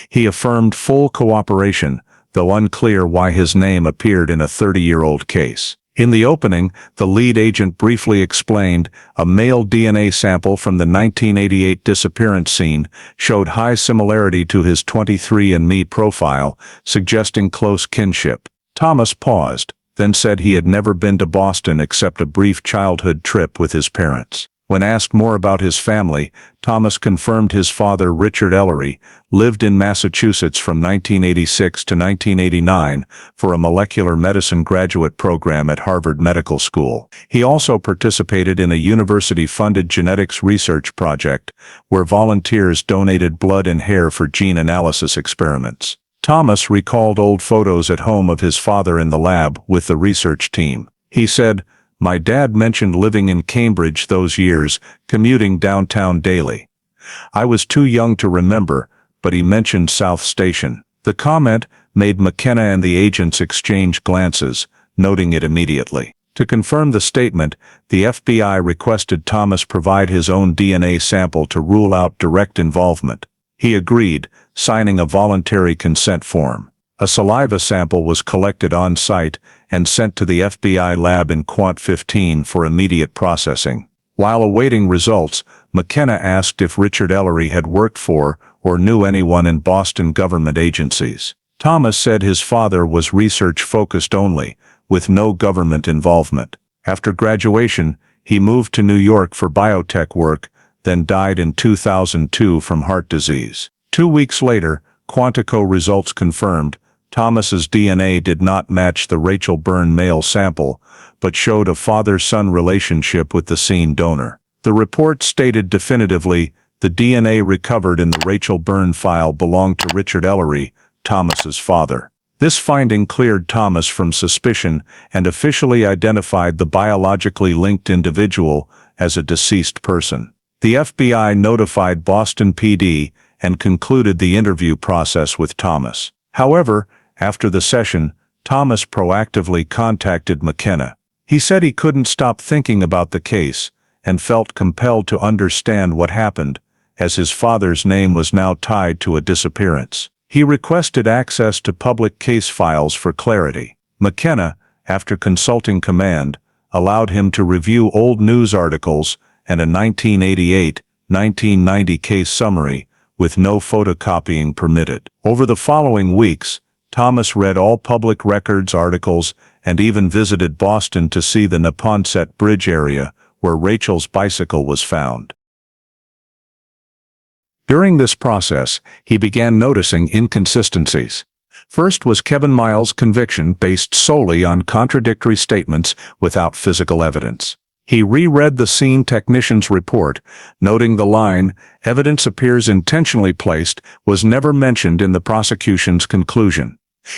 He affirmed full cooperation, though unclear why his name appeared in a 30-year-old case. In the opening, the lead agent briefly explained, a male DNA sample from the 1988 disappearance scene showed high similarity to his 23andMe profile, suggesting close kinship. Thomas paused, then said he had never been to Boston except a brief childhood trip with his parents. When asked more about his family, Thomas confirmed his father, Richard Ellery, lived in Massachusetts from 1986 to 1989 for a molecular medicine graduate program at Harvard Medical School. He also participated in a university-funded genetics research project where volunteers donated blood and hair for gene analysis experiments. Thomas recalled old photos at home of his father in the lab with the research team. He said, "My dad mentioned living in Cambridge those years, commuting downtown daily. I was too young to remember, but he mentioned South Station." The comment made McKenna and the agents exchange glances, noting it immediately. To confirm the statement, the FBI requested Thomas provide his own DNA sample to rule out direct involvement. He agreed, signing a voluntary consent form. A saliva sample was collected on site and sent to the FBI lab in Quant 15 for immediate processing. While awaiting results, McKenna asked if Richard Ellery had worked for or knew anyone in Boston government agencies. Thomas said his father was research-focused only, with no government involvement. After graduation, he moved to New York for biotech work, then died in 2002 from heart disease. 2 weeks later, Quantico results confirmed Thomas's DNA did not match the Rachel Byrne male sample, but showed a father-son relationship with the scene donor. The report stated definitively the DNA recovered in the Rachel Byrne file belonged to Richard Ellery, Thomas's father. This finding cleared Thomas from suspicion and officially identified the biologically linked individual as a deceased person. The FBI notified Boston PD and concluded the interview process with Thomas. However, after the session, Thomas proactively contacted McKenna. He said he couldn't stop thinking about the case and felt compelled to understand what happened, as his father's name was now tied to a disappearance. He requested access to public case files for clarity. McKenna, after consulting command, allowed him to review old news articles and a 1988-1990 case summary, with no photocopying permitted. Over the following weeks, Thomas read all public records articles and even visited Boston to see the Neponset Bridge area where Rachel's bicycle was found. During this process, he began noticing inconsistencies. First was Kevin Miles' conviction based solely on contradictory statements without physical evidence. He reread the scene technician's report, noting the line, "Evidence appears intentionally placed," was never mentioned in the prosecution's conclusion.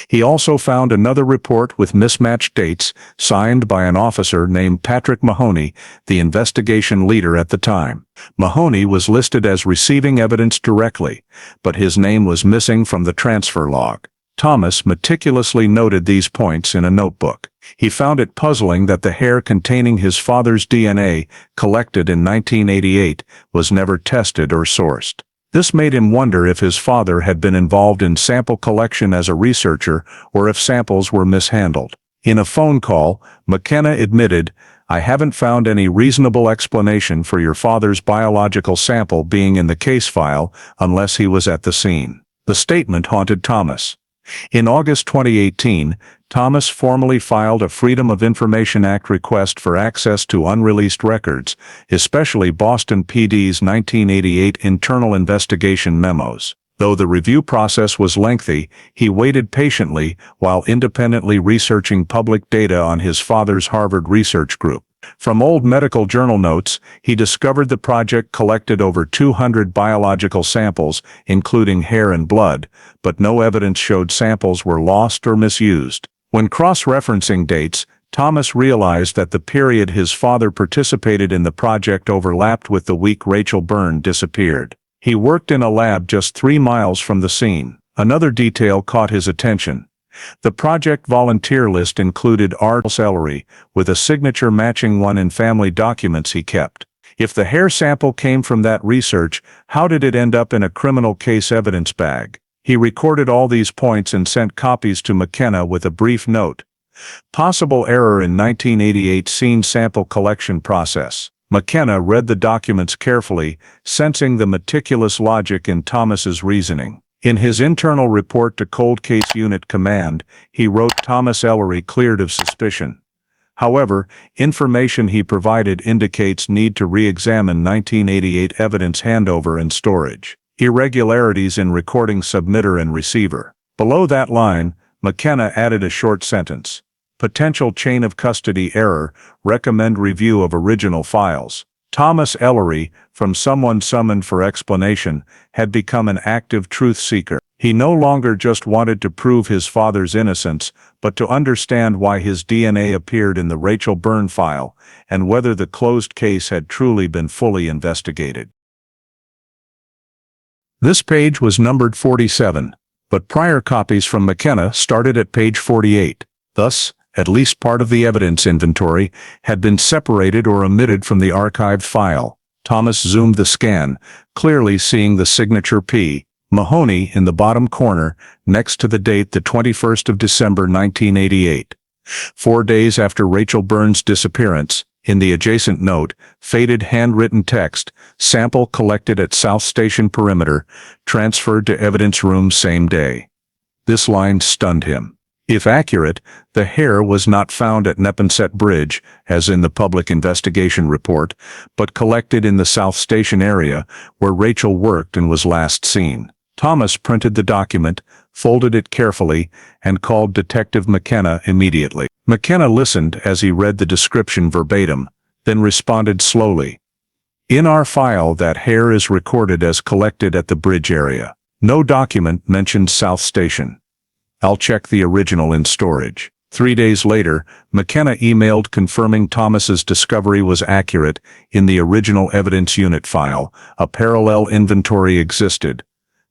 He also found another report with mismatched dates, signed by an officer named Patrick Mahoney, the investigation leader at the time. Mahoney was listed as receiving evidence directly, but his name was missing from the transfer log. Thomas meticulously noted these points in a notebook. He found it puzzling that the hair containing his father's DNA, collected in 1988, was never tested or sourced. This made him wonder if his father had been involved in sample collection as a researcher or if samples were mishandled. In a phone call, McKenna admitted, "I haven't found any reasonable explanation for your father's biological sample being in the case file unless he was at the scene." The statement haunted Thomas. In August 2018, Thomas formally filed a Freedom of Information Act request for access to unreleased records, especially Boston PD's 1988 internal investigation memos. Though the review process was lengthy, he waited patiently while independently researching public data on his father's Harvard research group. From old medical journal notes, he discovered the project collected over 200 biological samples, including hair and blood, but no evidence showed samples were lost or misused. When cross-referencing dates, Thomas realized that the period his father participated in the project overlapped with the week Rachel Byrne disappeared. He worked in a lab just 3 miles from the scene. Another detail caught his attention. The project volunteer list included Art Ellery, with a signature matching one in family documents he kept. If the hair sample came from that research, how did it end up in a criminal case evidence bag? He recorded all these points and sent copies to McKenna with a brief note. Possible error in 1988 scene sample collection process. McKenna read the documents carefully, sensing the meticulous logic in Thomas's reasoning. In his internal report to Cold Case Unit Command, he wrote Thomas Ellery cleared of suspicion. However, information he provided indicates need to re-examine 1988 evidence handover and storage. Irregularities in recording submitter and receiver. Below that line, McKenna added a short sentence. Potential chain of custody error, recommend review of original files. Thomas Ellery, from someone summoned for explanation, had become an active truth seeker. He no longer just wanted to prove his father's innocence, but to understand why his DNA appeared in the Rachel Byrne file, and whether the closed case had truly been fully investigated. This page was numbered 47, but prior copies from McKenna started at page 48. Thus, at least part of the evidence inventory had been separated or omitted from the archived file. Thomas zoomed the scan, clearly seeing the signature P. Mahoney in the bottom corner, next to the date the 21st of December 1988. 4 days after Rachel Byrne's disappearance, In the adjacent note, faded handwritten text, sample collected at South Station perimeter, transferred to evidence room same day. This line stunned him. If accurate, the hair was not found at Neponset Bridge, as in the public investigation report, but collected in the South Station area, where Rachel worked and was last seen. Thomas printed the document, folded it carefully, and called Detective McKenna immediately. McKenna listened as he read the description verbatim, then responded slowly. In our file, that hair is recorded as collected at the bridge area. No document mentioned South Station. I'll check the original in storage. 3 days later, McKenna emailed confirming Thomas's discovery was accurate. In the original evidence unit file, a parallel inventory existed,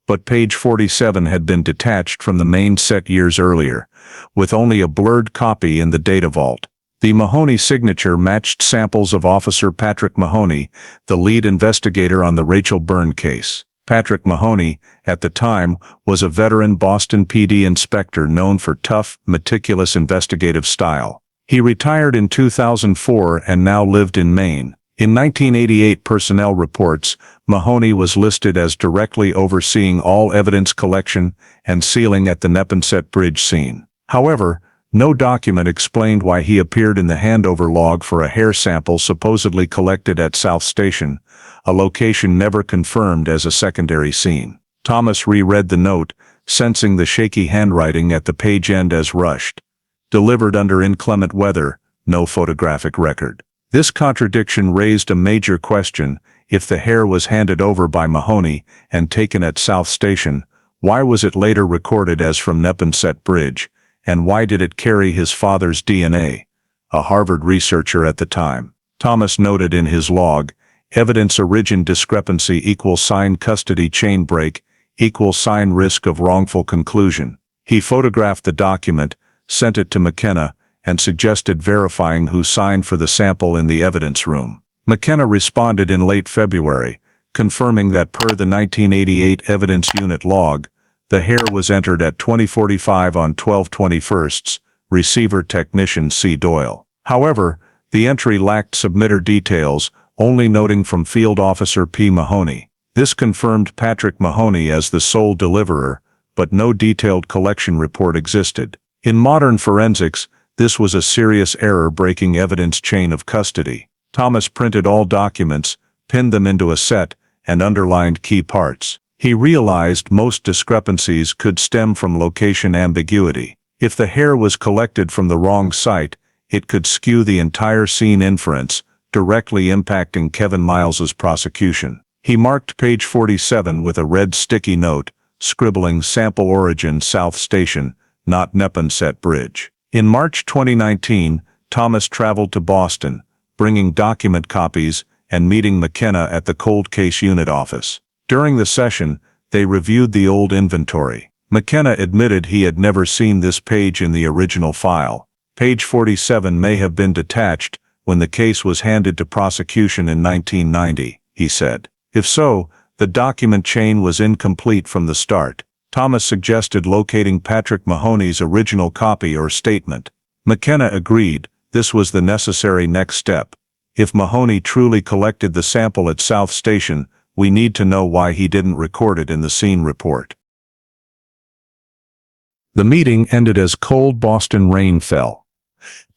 but page 47 had been detached from the main set years earlier, with only a blurred copy in the data vault. The Mahoney signature matched samples of Officer Patrick Mahoney, the lead investigator on the Rachel Byrne case. Patrick Mahoney, at the time, was a veteran Boston PD inspector known for tough, meticulous investigative style. He retired in 2004 and now lived in Maine. In 1988 personnel reports, Mahoney was listed as directly overseeing all evidence collection and sealing at the Neponset Bridge scene. However, no document explained why he appeared in the handover log for a hair sample supposedly collected at South Station, a location never confirmed as a secondary scene. Thomas reread the note, sensing the shaky handwriting at the page end as rushed. Delivered under inclement weather, no photographic record. This contradiction raised a major question. If the hair was handed over by Mahoney and taken at South Station, why was it later recorded as from Neponset Bridge, and why did it carry his father's DNA, a Harvard researcher at the time? Thomas noted in his log, evidence origin discrepancy = custody chain break = risk of wrongful conclusion. He photographed the document, sent it to McKenna, and suggested verifying who signed for the sample in the evidence room. McKenna responded in late February, confirming that per the 1988 evidence unit log, the hair was entered at 20:45 on 12/21, receiver technician C. Doyle. However, the entry lacked submitter details, only noting from Field Officer P. Mahoney. This confirmed Patrick Mahoney as the sole deliverer, but no detailed collection report existed. In modern forensics, this was a serious error breaking evidence chain of custody. Thomas printed all documents, pinned them into a set, and underlined key parts. He realized most discrepancies could stem from location ambiguity. If the hair was collected from the wrong site, it could skew the entire scene inference, directly impacting Kevin Miles's prosecution. He marked page 47 with a red sticky note, scribbling sample origin South Station, not Neponset Bridge. In March 2019, Thomas traveled to Boston, bringing document copies and meeting McKenna at the cold case unit office. During the session, they reviewed the old inventory. McKenna admitted he had never seen this page in the original file. Page 47 may have been detached when the case was handed to prosecution in 1990, he said. If so, the document chain was incomplete from the start. Thomas suggested locating Patrick Mahoney's original copy or statement. McKenna agreed. This was the necessary next step. If Mahoney truly collected the sample at South Station, we need to know why he didn't record it in the scene report. The meeting ended as cold Boston rain fell.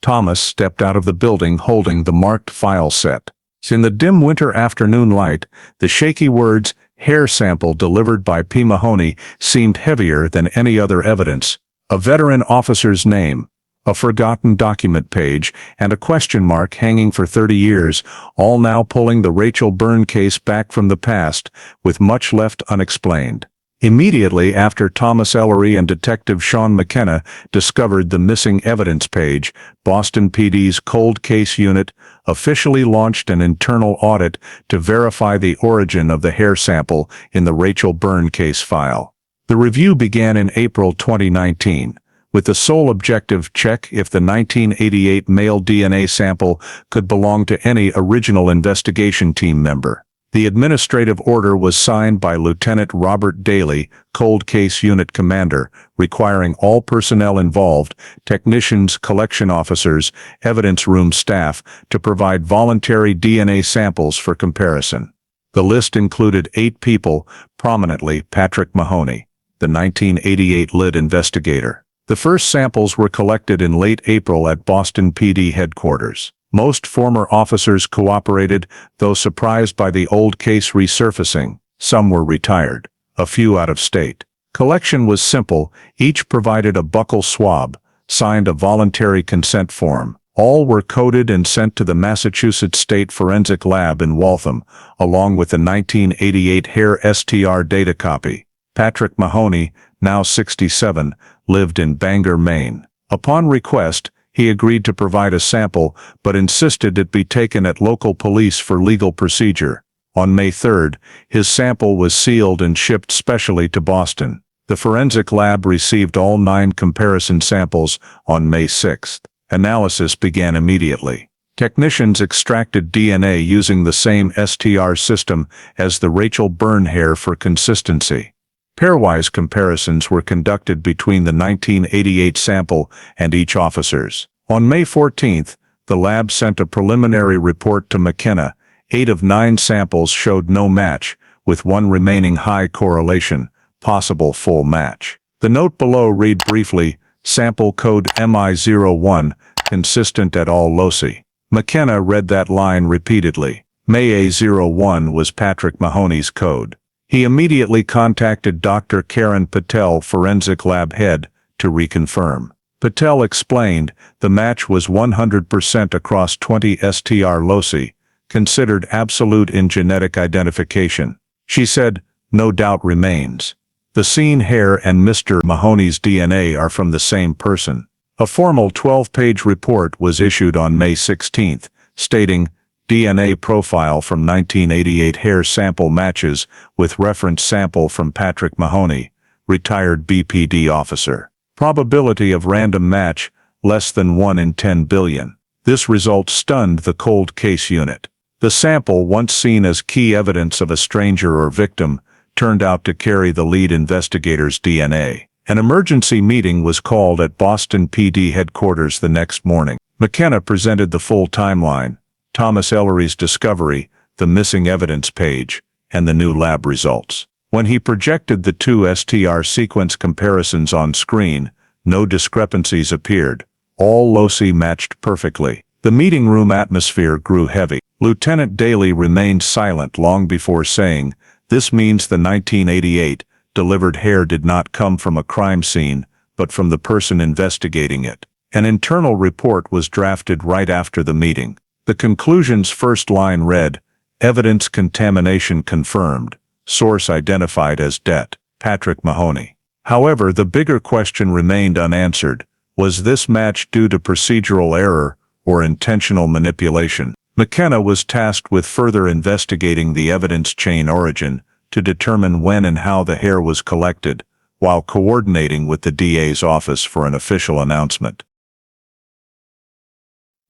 Thomas stepped out of the building holding the marked file set. In the dim winter afternoon light, the shaky words, "hair sample delivered by P. Mahoney," seemed heavier than any other evidence. A veteran officer's name, a forgotten document page, and a question mark hanging for 30 years, all now pulling the Rachel Byrne case back from the past, with much left unexplained. Immediately after Thomas Ellery and Detective Sean McKenna discovered the missing evidence page, Boston PD's cold case unit officially launched an internal audit to verify the origin of the hair sample in the Rachel Byrne case file. The review began in April 2019, with the sole objective check if the 1988 male DNA sample could belong to any original investigation team member. The administrative order was signed by Lieutenant Robert Daly, Cold Case Unit Commander, requiring all personnel involved, technicians, collection officers, evidence room staff, to provide voluntary DNA samples for comparison. The list included 8 people, prominently Patrick Mahoney, the 1988 lead investigator. The first samples were collected in late April at Boston PD headquarters. Most former officers cooperated, though surprised by the old case resurfacing. Some were retired, a few out of state. Collection was simple. Each provided a buccal swab, signed a voluntary consent form. All were coded and sent to the Massachusetts State Forensic Lab in Waltham, along with the 1988 hair STR data copy. Patrick Mahoney, now 67, lived in Bangor, Maine. Upon request, he agreed to provide a sample, but insisted it be taken at local police for legal procedure. On May 3, his sample was sealed and shipped specially to Boston. The forensic lab received all 9 comparison samples on May 6. Analysis began immediately. Technicians extracted DNA using the same STR system as the Rachel Byrne hair for consistency. Pairwise comparisons were conducted between the 1988 sample and each officer's. On May 14, the lab sent a preliminary report to McKenna. 8 of 9 samples showed no match, with 1 remaining high correlation, possible full match. The note below read briefly, sample code MI01, consistent at all loci. McKenna read that line repeatedly. May A01 was Patrick Mahoney's code. He immediately contacted Dr. Karen Patel, forensic lab head, to reconfirm. Patel explained the match was 100% across 20 STR loci, considered absolute in genetic identification. She said, "No doubt remains. The scene hair and Mr. Mahoney's DNA are from the same person." A formal 12-page report was issued on May 16, stating, DNA profile from 1988 hair sample matches with reference sample from Patrick Mahoney, retired BPD officer. Probability of random match, less than 1 in 10 billion. This result stunned the cold case unit. The sample, once seen as key evidence of a stranger or victim, turned out to carry the lead investigator's DNA. An emergency meeting was called at Boston PD headquarters the next morning. McKenna presented the full timeline, Thomas Ellery's discovery, the missing evidence page, and the new lab results. When he projected the 2 STR sequence comparisons on screen, no discrepancies appeared. All loci matched perfectly. The meeting room atmosphere grew heavy. Lieutenant Daly remained silent long before saying, "This means the 1988 delivered hair did not come from a crime scene, but from the person investigating it." An internal report was drafted right after the meeting. The conclusion's first line read, "Evidence contamination confirmed. Source identified as Det. Patrick Mahoney." However, the bigger question remained unanswered. Was this match due to procedural error or intentional manipulation? McKenna was tasked with further investigating the evidence chain origin to determine when and how the hair was collected, while coordinating with the DA's office for an official announcement.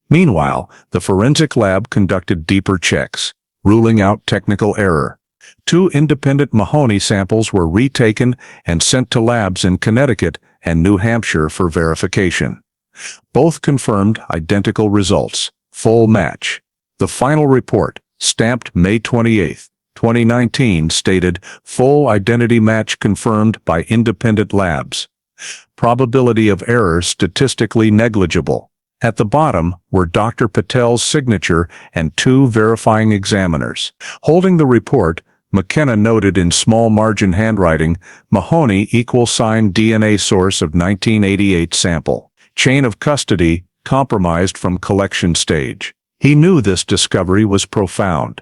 Meanwhile, the forensic lab conducted deeper checks, ruling out technical error. 2 independent Mahoney samples were retaken and sent to labs in Connecticut and New Hampshire for verification. Both confirmed identical results, full match. The final report, stamped May 28, 2019, stated, "Full identity match confirmed by independent labs. Probability of error statistically negligible." At the bottom were Dr. Patel's signature and 2 verifying examiners. Holding the report, McKenna noted in small margin handwriting, "Mahoney == DNA source of 1988 sample. Chain of custody compromised from collection stage." He knew this discovery was profound.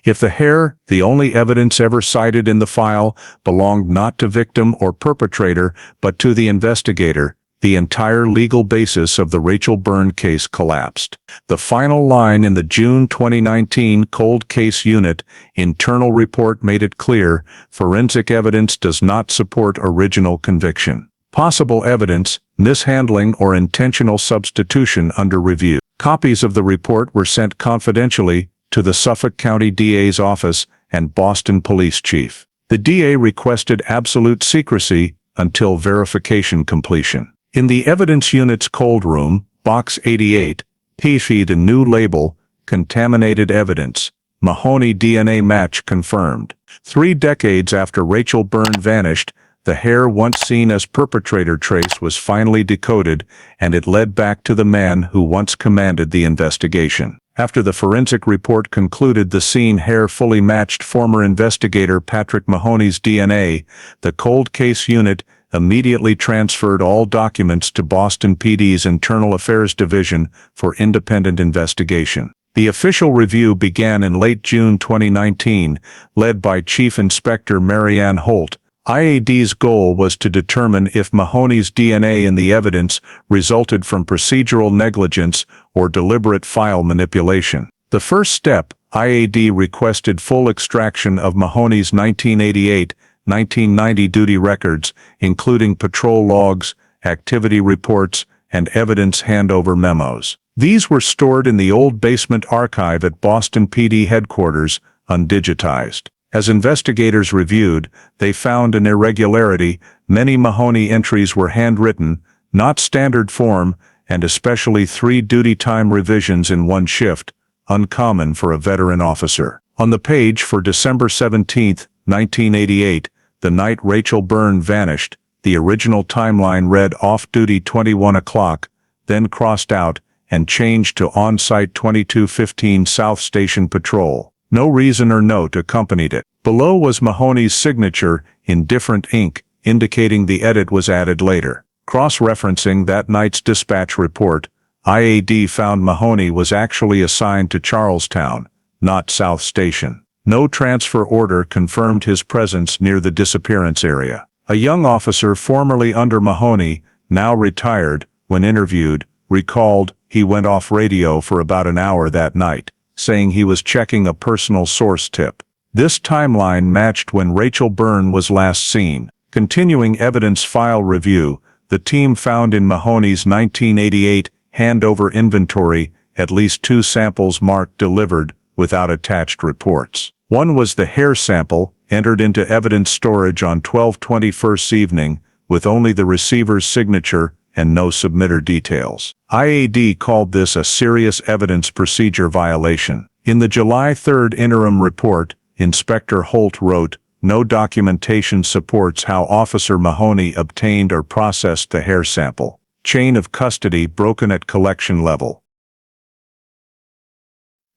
If the hair, the only evidence ever cited in the file, belonged not to victim or perpetrator but to the investigator, the entire legal basis of the Rachel Byrne case collapsed. The final line in the June 2019 cold case unit internal report made it clear, forensic evidence does not support original conviction. Possible evidence, mishandling or intentional substitution under review. Copies of the report were sent confidentially to the Suffolk County DA's office and Boston Police Chief. The DA requested absolute secrecy until verification completion. In the evidence unit's cold room, Box 88, PFED a new label, contaminated evidence. Mahoney DNA match confirmed. 3 decades after Rachel Byrne vanished, the hair once seen as perpetrator trace was finally decoded, and it led back to the man who once commanded the investigation. After the forensic report concluded the scene hair fully matched former investigator Patrick Mahoney's DNA, the cold case unit immediately transferred all documents to Boston PD's Internal Affairs Division for independent investigation. The official review began in late June 2019, led by Chief Inspector Mary Ann Holt. IAD's goal was to determine if Mahoney's DNA in the evidence resulted from procedural negligence or deliberate file manipulation. The first step, IAD requested full extraction of Mahoney's 1988-1990 duty records, including patrol logs, activity reports, and evidence handover memos. These were stored in the old basement archive at Boston PD headquarters, undigitized. As investigators reviewed, they found an irregularity. Many Mahoney entries were handwritten, not standard form, and especially 3 duty time revisions in one shift, uncommon for a veteran officer. On the page for December 17, 1988, the night Rachel Byrne vanished, the original timeline read off-duty 21 o'clock, then crossed out and changed to on-site 22:15 South Station Patrol. No reason or note accompanied it. Below was Mahoney's signature in different ink, indicating the edit was added later. Cross-referencing that night's dispatch report, IAD found Mahoney was actually assigned to Charlestown, not South Station. No transfer order confirmed his presence near the disappearance area. A young officer formerly under Mahoney, now retired, when interviewed, recalled he went off radio for about an hour that night, saying he was checking a personal source tip. This timeline matched when Rachel Byrne was last seen. Continuing evidence file review, the team found in Mahoney's 1988 handover inventory at least 2 samples marked delivered without attached reports. One was the hair sample, entered into evidence storage on 12/21 evening, with only the receiver's signature and no submitter details. IAD called this a serious evidence procedure violation. In the July 3 interim report, Inspector Holt wrote, "No documentation supports how Officer Mahoney obtained or processed the hair sample. Chain of custody broken at collection level."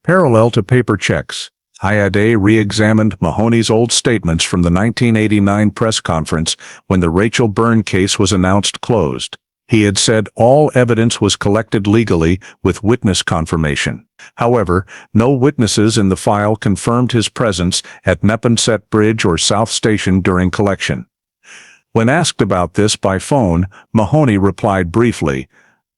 Parallel to paper checks, IAD re-examined Mahoney's old statements from the 1989 press conference when the Rachel Byrne case was announced closed. He had said all evidence was collected legally with witness confirmation. However, no witnesses in the file confirmed his presence at Neponset Bridge or South Station during collection. When asked about this by phone, Mahoney replied briefly,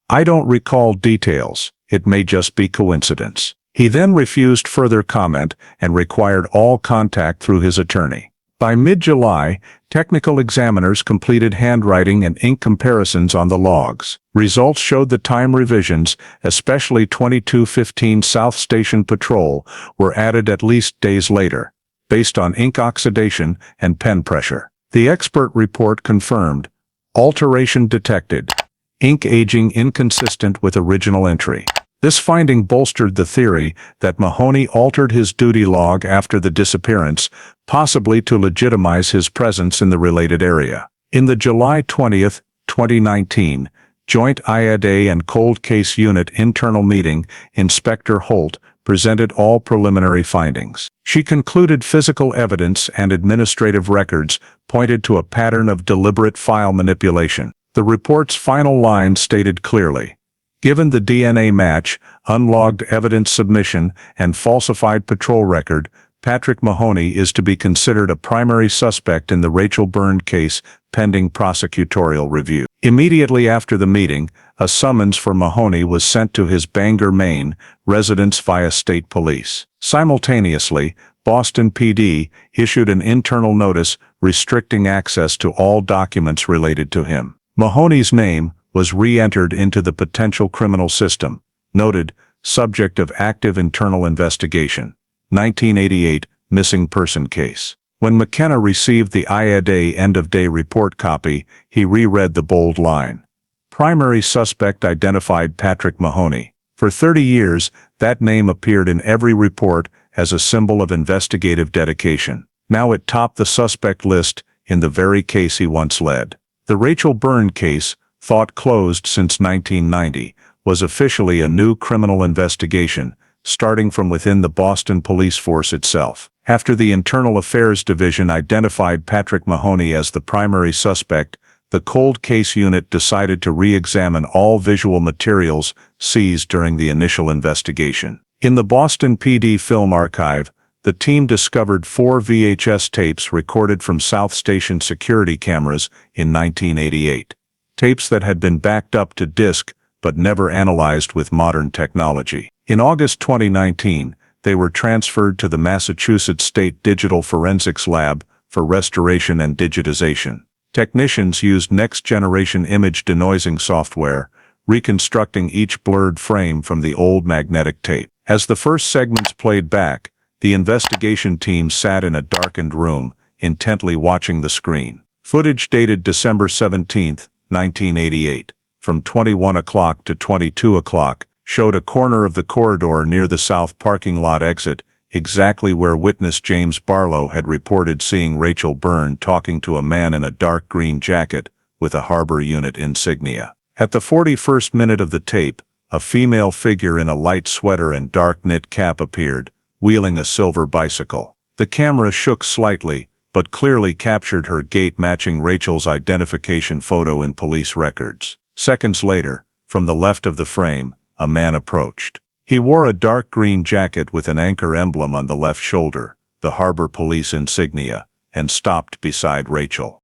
"I don't recall details. It may just be coincidence." He then refused further comment and required all contact through his attorney. By mid-July, technical examiners completed handwriting and ink comparisons on the logs. Results showed the time revisions, especially 22:15 South Station Patrol, were added at least days later, based on ink oxidation and pen pressure. The expert report confirmed, alteration detected, ink aging inconsistent with original entry. This finding bolstered the theory that Mahoney altered his duty log after the disappearance, possibly to legitimize his presence in the related area. In the July 20, 2019, Joint IAD and Cold Case Unit internal meeting, Inspector Holt presented all preliminary findings. She concluded physical evidence and administrative records pointed to a pattern of deliberate file manipulation. The report's final line stated clearly, "Given the DNA match, unlogged evidence submission, and falsified patrol record, Patrick Mahoney is to be considered a primary suspect in the Rachel Byrne case pending prosecutorial review." Immediately after the meeting, a summons for Mahoney was sent to his Bangor, Maine, residence via state police. Simultaneously, Boston PD issued an internal notice restricting access to all documents related to him. Mahoney's name was re-entered into the potential criminal system, noted, subject of active internal investigation. 1988, missing person case. When McKenna received the IADA end-of-day report copy, he reread the bold line. Primary suspect identified Patrick Mahoney. For 30 years, that name appeared in every report as a symbol of investigative dedication. Now it topped the suspect list in the very case he once led. The Rachel Byrne case, thought closed since 1990, was officially a new criminal investigation, starting from within the Boston police force itself. After the Internal Affairs Division identified Patrick Mahoney as the primary suspect, the Cold Case Unit decided to re-examine all visual materials seized during the initial investigation. In the Boston PD Film Archive, the team discovered 4 VHS tapes recorded from South Station security cameras in 1988. Tapes that had been backed up to disk but never analyzed with modern technology. In August 2019, they were transferred to the Massachusetts State Digital Forensics Lab for restoration and digitization. Technicians used next-generation image denoising software, reconstructing each blurred frame from the old magnetic tape. As the first segments played back, the investigation team sat in a darkened room, intently watching the screen. Footage dated December 17, 1988, from 21 o'clock to 22 o'clock, showed a corner of the corridor near the south parking lot exit, exactly where witness James Barlow had reported seeing Rachel Byrne talking to a man in a dark green jacket with a harbor unit insignia. At the 41st minute of the tape, a female figure in a light sweater and dark knit cap appeared, wheeling a silver bicycle. The camera shook slightly, but clearly captured her gait matching Rachel's identification photo in police records. Seconds later, from the left of the frame, a man approached. He wore a dark green jacket with an anchor emblem on the left shoulder, the harbor police insignia, and stopped beside Rachel.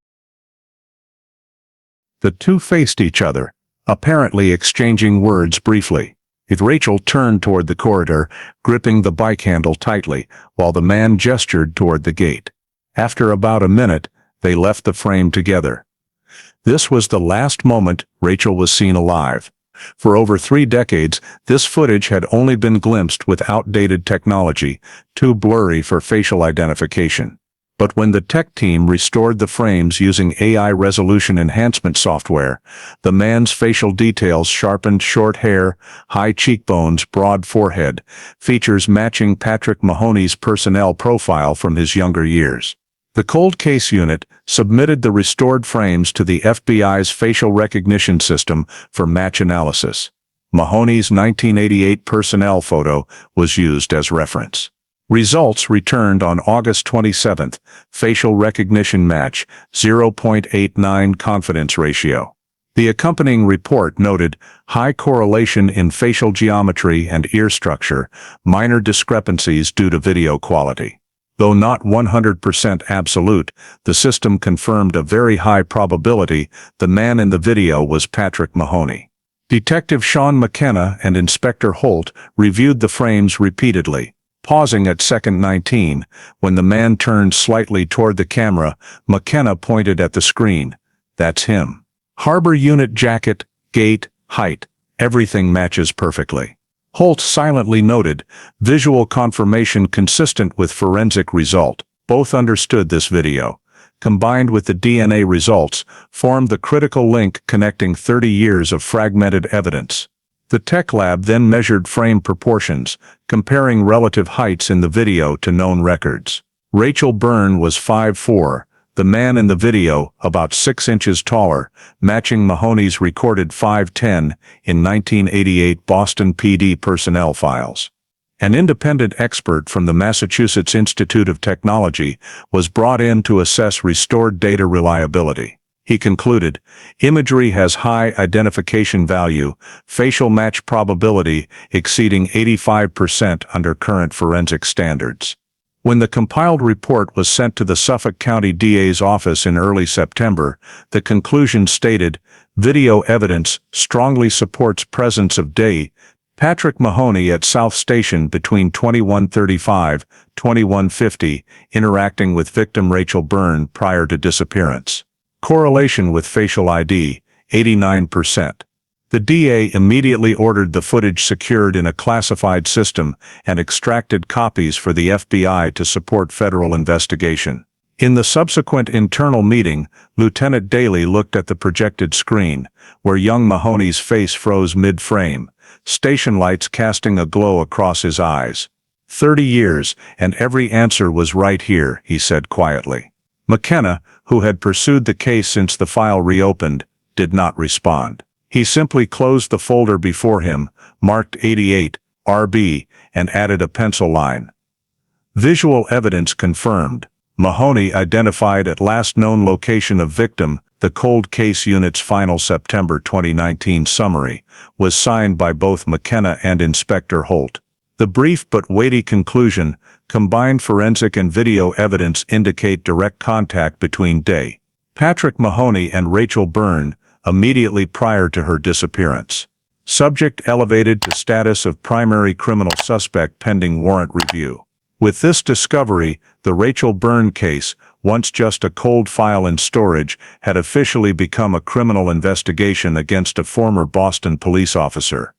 The two faced each other, apparently exchanging words briefly. Rachel turned toward the corridor, gripping the bike handle tightly, while the man gestured toward the gate. After about a minute, they left the frame together. This was the last moment Rachel was seen alive. For over 3 decades, this footage had only been glimpsed with outdated technology, too blurry for facial identification. But when the tech team restored the frames using AI resolution enhancement software, the man's facial details sharpened: short hair, high cheekbones, broad forehead, features matching Patrick Mahoney's personnel profile from his younger years. The Cold Case Unit submitted the restored frames to the FBI's facial recognition system for match analysis. Mahoney's 1988 personnel photo was used as reference. Results returned on August 27, facial recognition match, 0.89 confidence ratio. The accompanying report noted high correlation in facial geometry and ear structure, minor discrepancies due to video quality. Though not 100% absolute, the system confirmed a very high probability the man in the video was Patrick Mahoney. Detective Sean McKenna and Inspector Holt reviewed the frames repeatedly. Pausing at second 19, when the man turned slightly toward the camera, McKenna pointed at the screen. That's him. Harbor unit jacket, gait, height, everything matches perfectly. Holt silently noted, visual confirmation consistent with forensic result. Both understood this video, combined with the DNA results, formed the critical link connecting 30 years of fragmented evidence. The tech lab then measured frame proportions, comparing relative heights in the video to known records. Rachel Byrne was 5'4", the man in the video about 6 inches taller, matching Mahoney's recorded 5'10" in 1988 Boston PD personnel files. An independent expert from the Massachusetts Institute of Technology was brought in to assess restored data reliability. He concluded, imagery has high identification value, facial match probability exceeding 85% under current forensic standards. When the compiled report was sent to the Suffolk County DA's office in early September, the conclusion stated, video evidence strongly supports presence of Patrick Mahoney at South Station between 21:35–21:50, interacting with victim Rachel Byrne prior to disappearance. Correlation with facial ID, 89%. The DA immediately ordered the footage secured in a classified system and extracted copies for the FBI to support federal investigation. In the subsequent internal meeting, Lieutenant Daly looked at the projected screen, where young Mahoney's face froze mid-frame, station lights casting a glow across his eyes. 30 years, and every answer was right here, he said quietly. McKenna, who had pursued the case since the file reopened, did not respond. He simply closed the folder before him, marked 88, RB, and added a pencil line. Visual evidence confirmed. Mahoney identified at last known location of victim. The Cold Case Unit's final September 2019 summary was signed by both McKenna and Inspector Holt. The brief but weighty conclusion, combined forensic and video evidence indicate direct contact between Patrick Mahoney and Rachel Byrne immediately prior to her disappearance. Subject elevated to status of primary criminal suspect pending warrant review. With this discovery, the Rachel Byrne case, once just a cold file in storage, had officially become a criminal investigation against a former Boston police officer.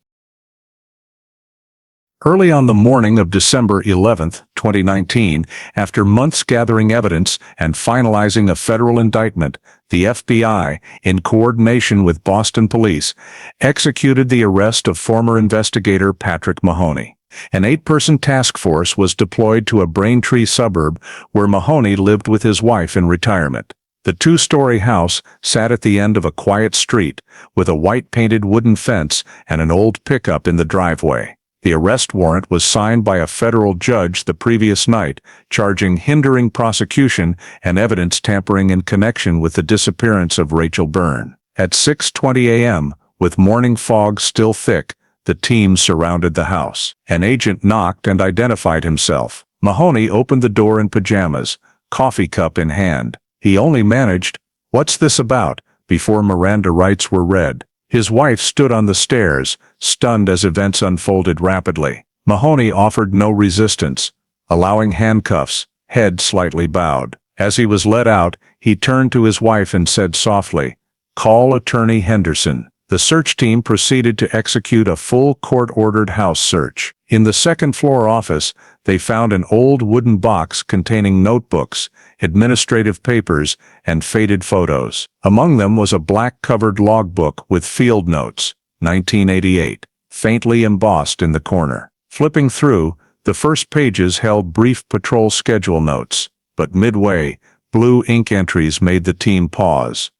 Early on the morning of December 11, 2019, after months gathering evidence and finalizing a federal indictment, the FBI, in coordination with Boston police, executed the arrest of former investigator Patrick Mahoney. An 8-person task force was deployed to a Braintree suburb where Mahoney lived with his wife in retirement. The 2-story house sat at the end of a quiet street, with a white-painted wooden fence and an old pickup in the driveway. The arrest warrant was signed by a federal judge the previous night, charging hindering prosecution and evidence tampering in connection with the disappearance of Rachel Byrne. At 6:20 a.m., with morning fog still thick, the team surrounded the house. An agent knocked and identified himself. Mahoney opened the door in pajamas, coffee cup in hand. He only managed, "What's this about?" before Miranda rights were read. His wife stood on the stairs, stunned as events unfolded rapidly. Mahoney offered no resistance, allowing handcuffs, head slightly bowed. As he was let out, he turned to his wife and said softly, "Call Attorney Henderson." The search team proceeded to execute a full court-ordered house search. In the second-floor office, they found an old wooden box containing notebooks, administrative papers, and faded photos. Among them was a black-covered logbook with field notes, 1988, faintly embossed in the corner. Flipping through, the first pages held brief patrol schedule notes, but midway, blue ink entries made the team pause.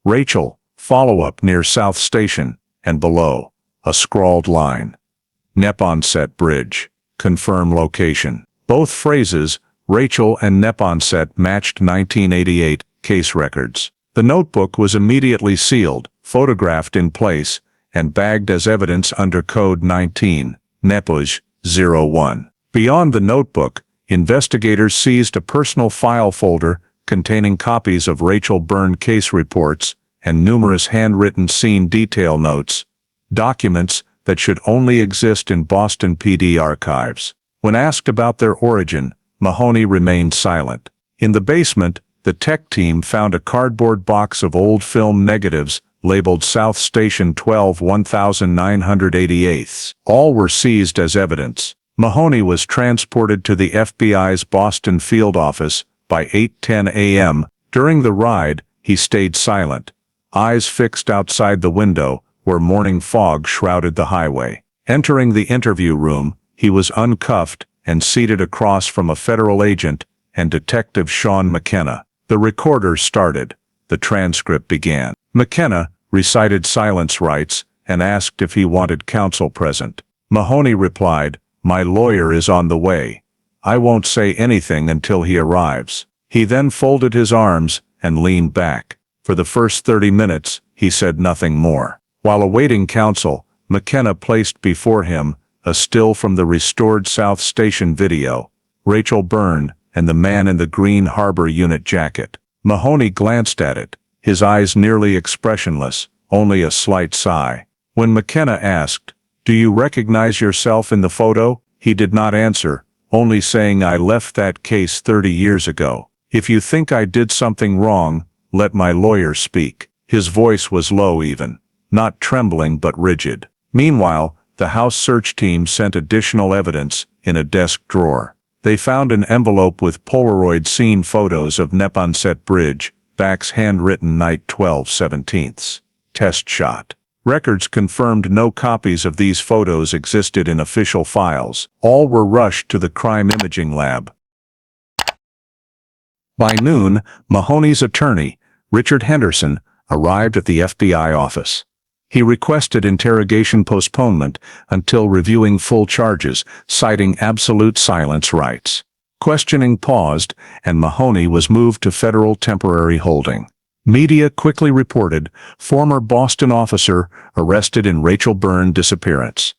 Rachel, follow-up near South Station, and below, a scrawled line. Neponset Bridge. Confirm location. Both phrases, Rachel and Neponset, matched 1988 case records. The notebook was immediately sealed, photographed in place, and bagged as evidence under Code 19, Nepoj 01. Beyond the notebook, investigators seized a personal file folder containing copies of Rachel Byrne case reports and numerous handwritten scene detail notes, documents that should only exist in Boston PD archives. When asked about their origin, Mahoney remained silent. In the basement, the tech team found a cardboard box of old film negatives labeled South Station 12 1988. All were seized as evidence. Mahoney was transported to the FBI's Boston field office by 8:10 a.m. During the ride, he stayed silent, eyes fixed outside the window, where morning fog shrouded the highway. Entering the interview room, he was uncuffed and seated across from a federal agent and Detective Sean McKenna. The recorder started. The transcript began. McKenna recited silence rights and asked if he wanted counsel present. Mahoney replied, "My lawyer is on the way. I won't say anything until he arrives." He then folded his arms and leaned back. For the first 30 minutes, he said nothing more. While awaiting counsel, McKenna placed before him a still from the restored South Station video, Rachel Byrne and the man in the Green Harbor Unit jacket. Mahoney glanced at it, his eyes nearly expressionless, only a slight sigh. When McKenna asked, "Do you recognize yourself in the photo?" he did not answer, only saying, "I left that case 30 years ago. If you think I did something wrong, let my lawyer speak." His voice was low even. not trembling but rigid. Meanwhile, the house search team sent additional evidence in a desk drawer. They found an envelope with Polaroid scene photos of Neponset Bridge, Back's handwritten night 12/17. Test shot. Records confirmed no copies of these photos existed in official files. All were rushed to the crime imaging lab. By noon, Mahoney's attorney, Richard Henderson, arrived at the FBI office. He requested interrogation postponement until reviewing full charges, citing absolute silence rights. Questioning paused, and Mahoney was moved to federal temporary holding. Media quickly reported former Boston officer arrested in Rachel Byrne disappearance.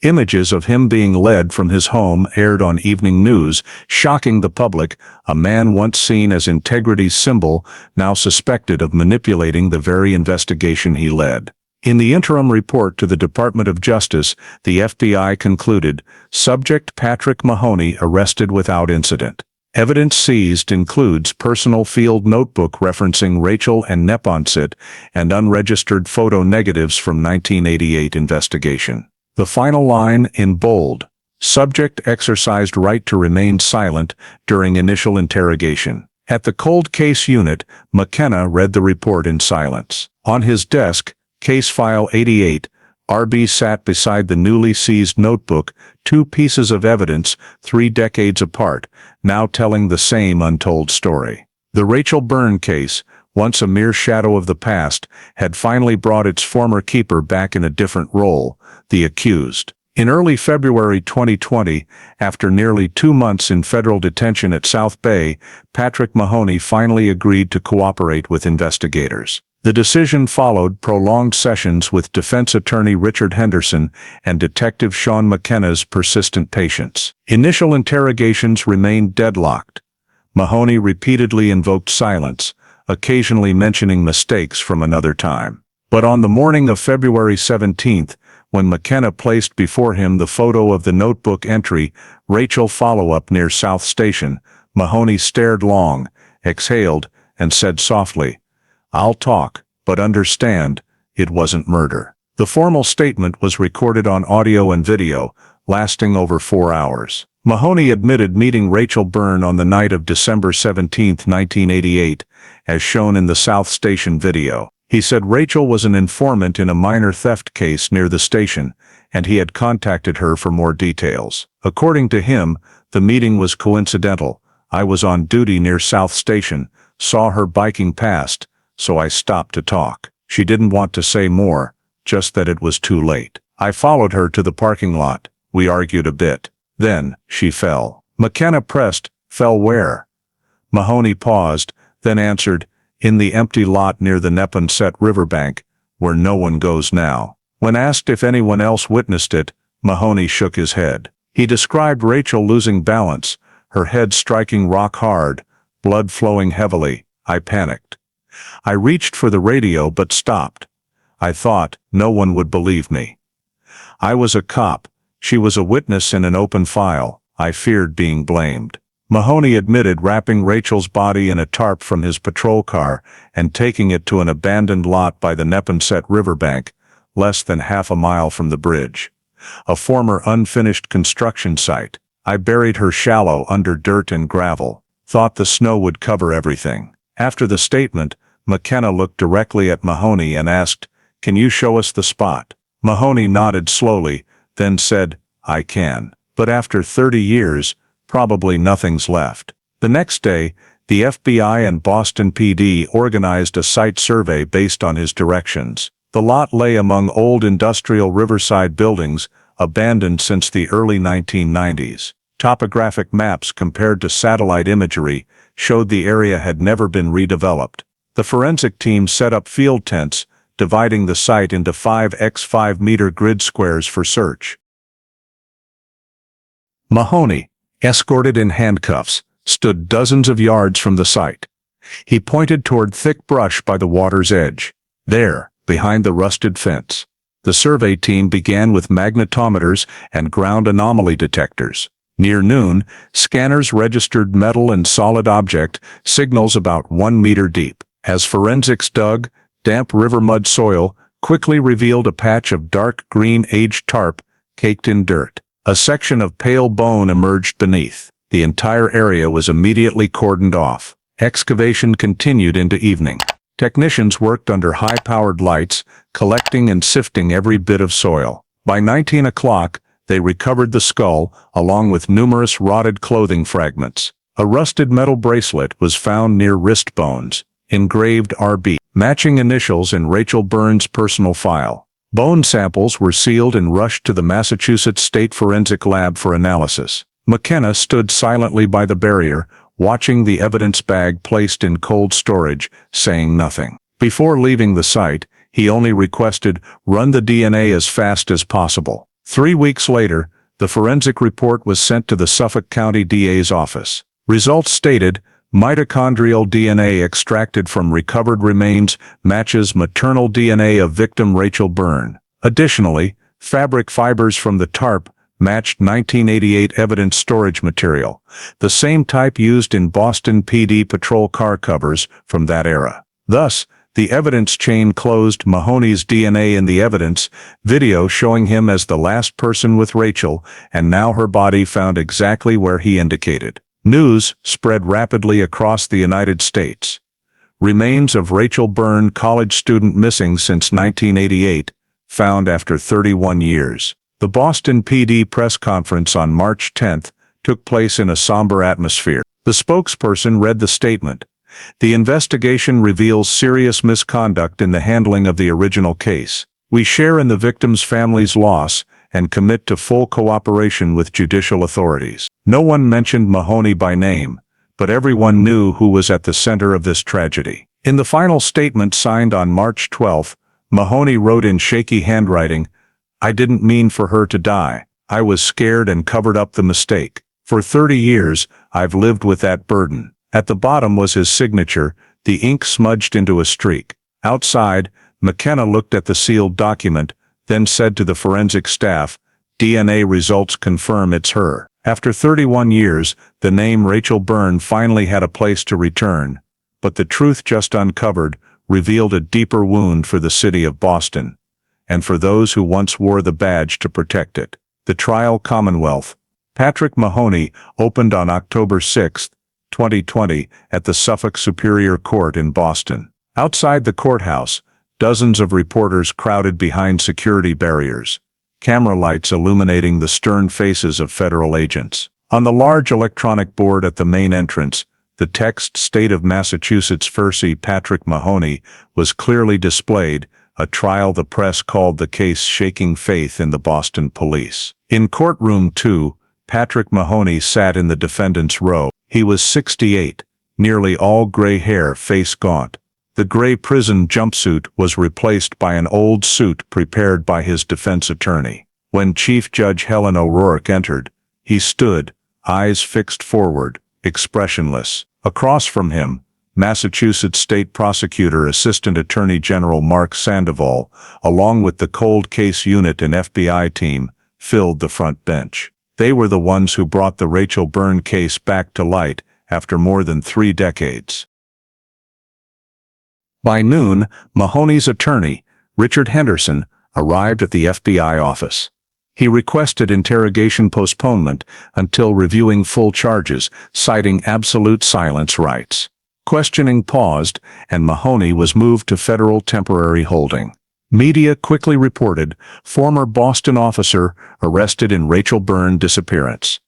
Images of him being led from his home aired on evening news, shocking the public. A man once seen as integrity's symbol, now suspected of manipulating the very investigation he led. In the interim report to the Department of Justice, the FBI concluded, subject Patrick Mahoney arrested without incident. Evidence seized includes personal field notebook referencing Rachel and Neponset and unregistered photo negatives from 1988 investigation. The final line in bold, subject exercised right to remain silent during initial interrogation. At the cold case unit, McKenna read the report in silence. On his desk, Case File 88, RB sat beside the newly seized notebook, two pieces of evidence 3 decades apart, now telling the same untold story. The Rachel Byrne case, once a mere shadow of the past, had finally brought its former keeper back in a different role, the accused. In early February 2020, after nearly 2 months in federal detention at South Bay, Patrick Mahoney finally agreed to cooperate with investigators. The decision followed prolonged sessions with defense attorney Richard Henderson and Detective Sean McKenna's persistent patience. Initial interrogations remained deadlocked. Mahoney repeatedly invoked silence, occasionally mentioning mistakes from another time. But on the morning of February 17th, when McKenna placed before him the photo of the notebook entry, Rachel follow-up near South Station, Mahoney stared long, exhaled, and said softly, "I'll talk, but understand, it wasn't murder." The formal statement was recorded on audio and video, lasting over 4 hours. Mahoney admitted meeting Rachel Byrne on the night of December 17, 1988, as shown in the South Station video. He said Rachel was an informant in a minor theft case near the station, and he had contacted her for more details. According to him, the meeting was coincidental. "I was on duty near South Station, saw her biking past, so I stopped to talk. She didn't want to say more, just that it was too late. I followed her to the parking lot. We argued a bit. Then, she fell." McKenna pressed, "Fell where?" Mahoney paused, then answered, "In the empty lot near the Neponset riverbank, where no one goes now." When asked if anyone else witnessed it, Mahoney shook his head. He described Rachel losing balance, her head striking rock hard, blood flowing heavily. "I panicked. I reached for the radio but stopped. I thought no one would believe me. I was a cop. She was a witness in an open file. I feared being blamed." Mahoney admitted wrapping Rachel's body in a tarp from his patrol car and taking it to an abandoned lot by the Neponset riverbank, less than half a mile from the bridge. A former unfinished construction site. "I buried her shallow under dirt and gravel. Thought the snow would cover everything." After the statement, McKenna looked directly at Mahoney and asked, "Can you show us the spot?" Mahoney nodded slowly, then said, "I can. But after 30 years, probably nothing's left." The next day, the FBI and Boston PD organized a site survey based on his directions. The lot lay among old industrial riverside buildings, abandoned since the early 1990s. Topographic maps compared to satellite imagery showed the area had never been redeveloped. The forensic team set up field tents, dividing the site into 5x5-meter grid squares for search. Mahoney, escorted in handcuffs, stood dozens of yards from the site. He pointed toward thick brush by the water's edge. There, behind the rusted fence. The survey team began with magnetometers and ground anomaly detectors. Near noon, scanners registered metal and solid object signals about 1 meter deep. As forensics dug, damp river mud soil, quickly revealed a patch of dark green aged tarp caked in dirt. A section of pale bone emerged beneath. The entire area was immediately cordoned off. Excavation continued into evening. Technicians worked under high-powered lights, collecting and sifting every bit of soil. By 19 o'clock, they recovered the skull, along with numerous rotted clothing fragments. A rusted metal bracelet was found near wrist bones, engraved RB, matching initials in Rachel Byrne's personal file. Bone samples were sealed and rushed to the Massachusetts State Forensic Lab for analysis. McKenna stood silently by the barrier, watching the evidence bag placed in cold storage, saying nothing. Before leaving the site, he only requested, "Run the DNA as fast as possible." 3 weeks later, the forensic report was sent to the Suffolk County DA's office. Results stated, mitochondrial DNA extracted from recovered remains matches maternal DNA of victim Rachel Byrne. Additionally, fabric fibers from the tarp matched 1988 evidence storage material, the same type used in Boston PD patrol car covers from that era. Thus, the evidence chain closed. Mahoney's DNA in the evidence video showing him as the last person with Rachel, and now her body found exactly where he indicated. News spread rapidly across the United States. Remains of Rachel Byrne, college student missing since 1988, found after 31 years. The Boston PD press conference on March 10 took place in a somber atmosphere. The spokesperson read the statement. The investigation reveals serious misconduct in the handling of the original case. We share in the victim's family's loss and commit to full cooperation with judicial authorities. No one mentioned Mahoney by name, but everyone knew who was at the center of this tragedy. In the final statement signed on March 12, Mahoney wrote in shaky handwriting, "I didn't mean for her to die. I was scared and covered up the mistake. For 30 years, I've lived with that burden." At the bottom was his signature, the ink smudged into a streak. Outside, McKenna looked at the sealed document, then said to the forensic staff, "DNA results confirm it's her." After 31 years, the name Rachel Byrne finally had a place to return. But the truth just uncovered revealed a deeper wound for the city of Boston, and for those who once wore the badge to protect it. The trial Commonwealth. Patrick Mahoney opened on October 6, 2020, at the Suffolk Superior Court in Boston. Outside the courthouse, dozens of reporters crowded behind security barriers, camera lights illuminating the stern faces of federal agents. On the large electronic board at the main entrance, the text "State of Massachusetts v. Patrick Mahoney" was clearly displayed, a trial the press called the case shaking faith in the Boston police. In courtroom 2, Patrick Mahoney sat in the defendant's row. He was 68, nearly all gray hair, face gaunt. The gray prison jumpsuit was replaced by an old suit prepared by his defense attorney. When Chief Judge Helen O'Rourke entered, he stood, eyes fixed forward, expressionless. Across from him, Massachusetts State Prosecutor Assistant Attorney General Mark Sandoval, along with the cold case unit and FBI team, filled the front bench. They were the ones who brought the Rachel Byrne case back to light after more than 3 decades. By noon, Mahoney's attorney, Richard Henderson, arrived at the FBI office. He requested interrogation postponement until reviewing full charges, citing absolute silence rights. Questioning paused, and Mahoney was moved to federal temporary holding. Media quickly reported former Boston officer arrested in Rachel Byrne disappearance.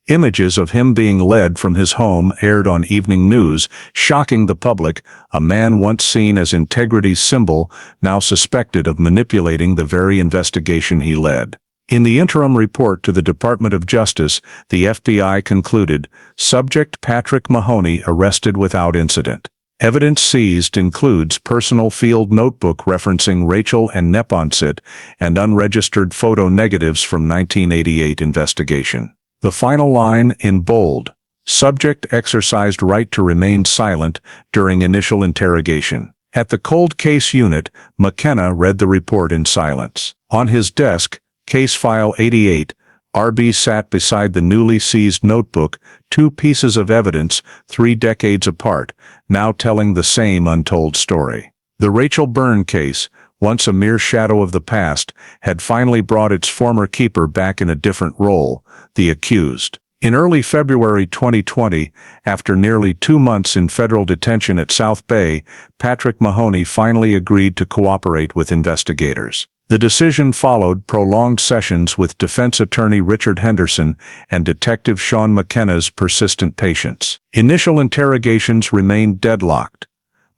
Images of him being led from his home aired on evening news, shocking the public. A man once seen as integrity's symbol, now suspected of manipulating the very investigation he led. In the interim report to the Department of Justice, the FBI concluded, subject Patrick Mahoney arrested without incident. Evidence seized includes personal field notebook referencing Rachel and Neponset and unregistered photo negatives from 1988 investigation. The final line in bold, subject exercised right to remain silent during initial interrogation. At the cold case unit, McKenna read the report in silence. On his desk, Case File 88, RB sat beside the newly seized notebook, 2 pieces of evidence 3 decades apart, now telling the same untold story. The Rachel Byrne case, once a mere shadow of the past, had finally brought its former keeper back in a different role, the accused. In early February 2020, after nearly 2 months in federal detention at South Bay, Patrick Mahoney finally agreed to cooperate with investigators. The decision followed prolonged sessions with defense attorney Richard Henderson and Detective Sean McKenna's persistent patience. Initial interrogations remained deadlocked.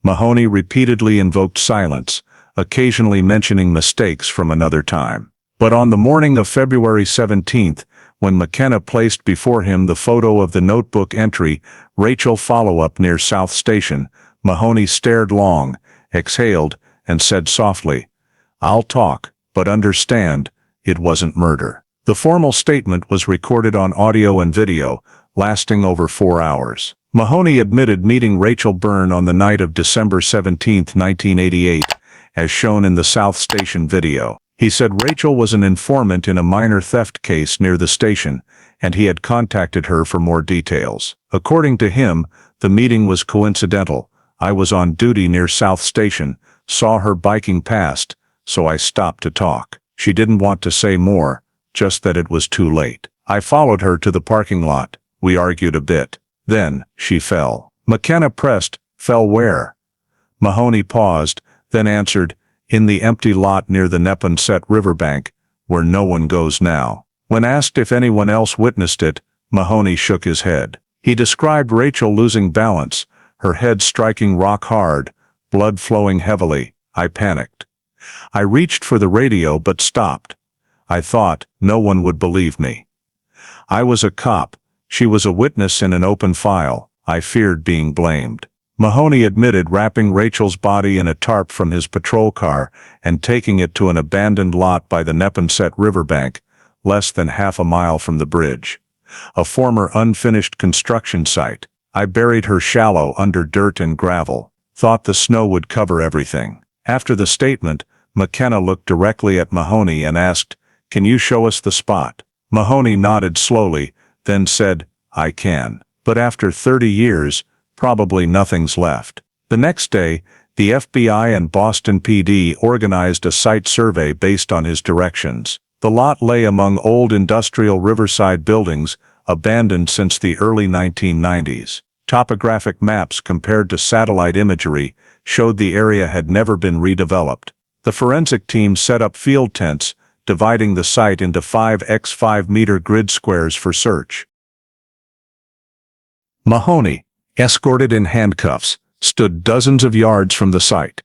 Mahoney repeatedly invoked silence, occasionally mentioning mistakes from another time. But on the morning of February 17th, when McKenna placed before him the photo of the notebook entry, "Rachel follow-up near South Station," Mahoney stared long, exhaled, and said softly, "I'll talk, but understand, it wasn't murder." The formal statement was recorded on audio and video, lasting over 4 hours. Mahoney admitted meeting Rachel Byrne on the night of December 17, 1988, as shown in the South Station video. He said Rachel was an informant in a minor theft case near the station, and he had contacted her for more details. According to him, the meeting was coincidental. "I was on duty near South Station, saw her biking past, so I stopped to talk. She didn't want to say more, just that it was too late. I followed her to the parking lot. We argued a bit. Then, she fell." McKenna pressed, "Fell where?" Mahoney paused, then answered, "In the empty lot near the Neponset riverbank, where no one goes now." When asked if anyone else witnessed it, Mahoney shook his head. He described Rachel losing balance, her head striking rock hard, blood flowing heavily. "I panicked. I reached for the radio but stopped. I thought no one would believe me. I was a cop. She was a witness in an open file. I feared being blamed." Mahoney admitted wrapping Rachel's body in a tarp from his patrol car and taking it to an abandoned lot by the Neponset riverbank, less than half a mile from the bridge. A former unfinished construction site. "I buried her shallow under dirt and gravel. Thought the snow would cover everything." After the statement, McKenna looked directly at Mahoney and asked, "Can you show us the spot?" Mahoney nodded slowly, then said, "I can. But after 30 years, probably nothing's left." The next day, the FBI and Boston PD organized a site survey based on his directions. The lot lay among old industrial riverside buildings, abandoned since the early 1990s. Topographic maps compared to satellite imagery showed the area had never been redeveloped. The forensic team set up field tents, dividing the site into 5x5-meter grid squares for search. Mahoney, escorted in handcuffs, stood dozens of yards from the site.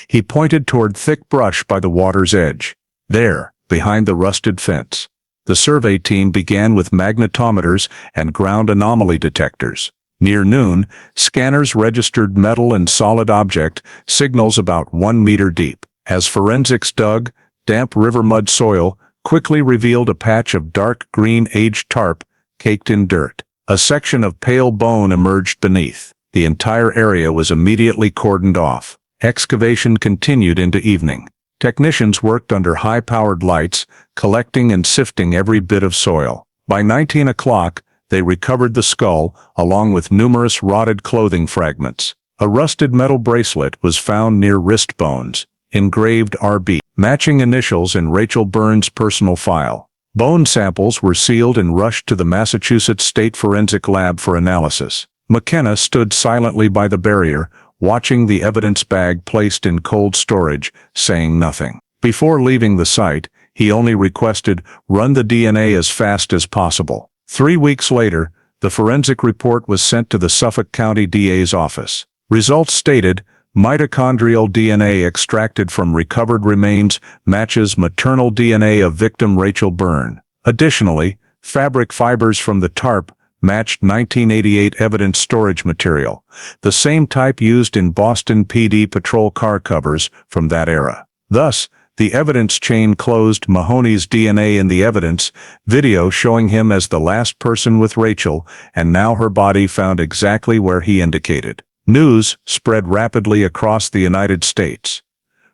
He pointed toward thick brush by the water's edge. There, behind the rusted fence. The survey team began with magnetometers and ground anomaly detectors. Near noon, scanners registered metal and solid object signals about 1 meter deep. As forensics dug, damp river mud soil quickly revealed a patch of dark green aged tarp caked in dirt. A section of pale bone emerged beneath. The entire area was immediately cordoned off. Excavation continued into evening. Technicians worked under high-powered lights, collecting and sifting every bit of soil. By 19 o'clock, they recovered the skull, along with numerous rotted clothing fragments. A rusted metal bracelet was found near wrist bones, engraved RB, matching initials in Rachel Byrne's personal file. Bone samples were sealed and rushed to the Massachusetts State Forensic Lab for analysis. McKenna stood silently by the barrier, watching the evidence bag placed in cold storage, saying nothing. Before leaving the site, he only requested, "Run the DNA as fast as possible." 3 weeks later, the forensic report was sent to the Suffolk County DA's office. Results stated, mitochondrial DNA extracted from recovered remains matches maternal DNA of victim Rachel Byrne. Additionally, fabric fibers from the tarp matched 1988 evidence storage material, the same type used in Boston PD patrol car covers from that era. Thus, the evidence chain closed. Mahoney's DNA in the evidence, video showing him as the last person with Rachel, and now her body found exactly where he indicated. News spread rapidly across the United States.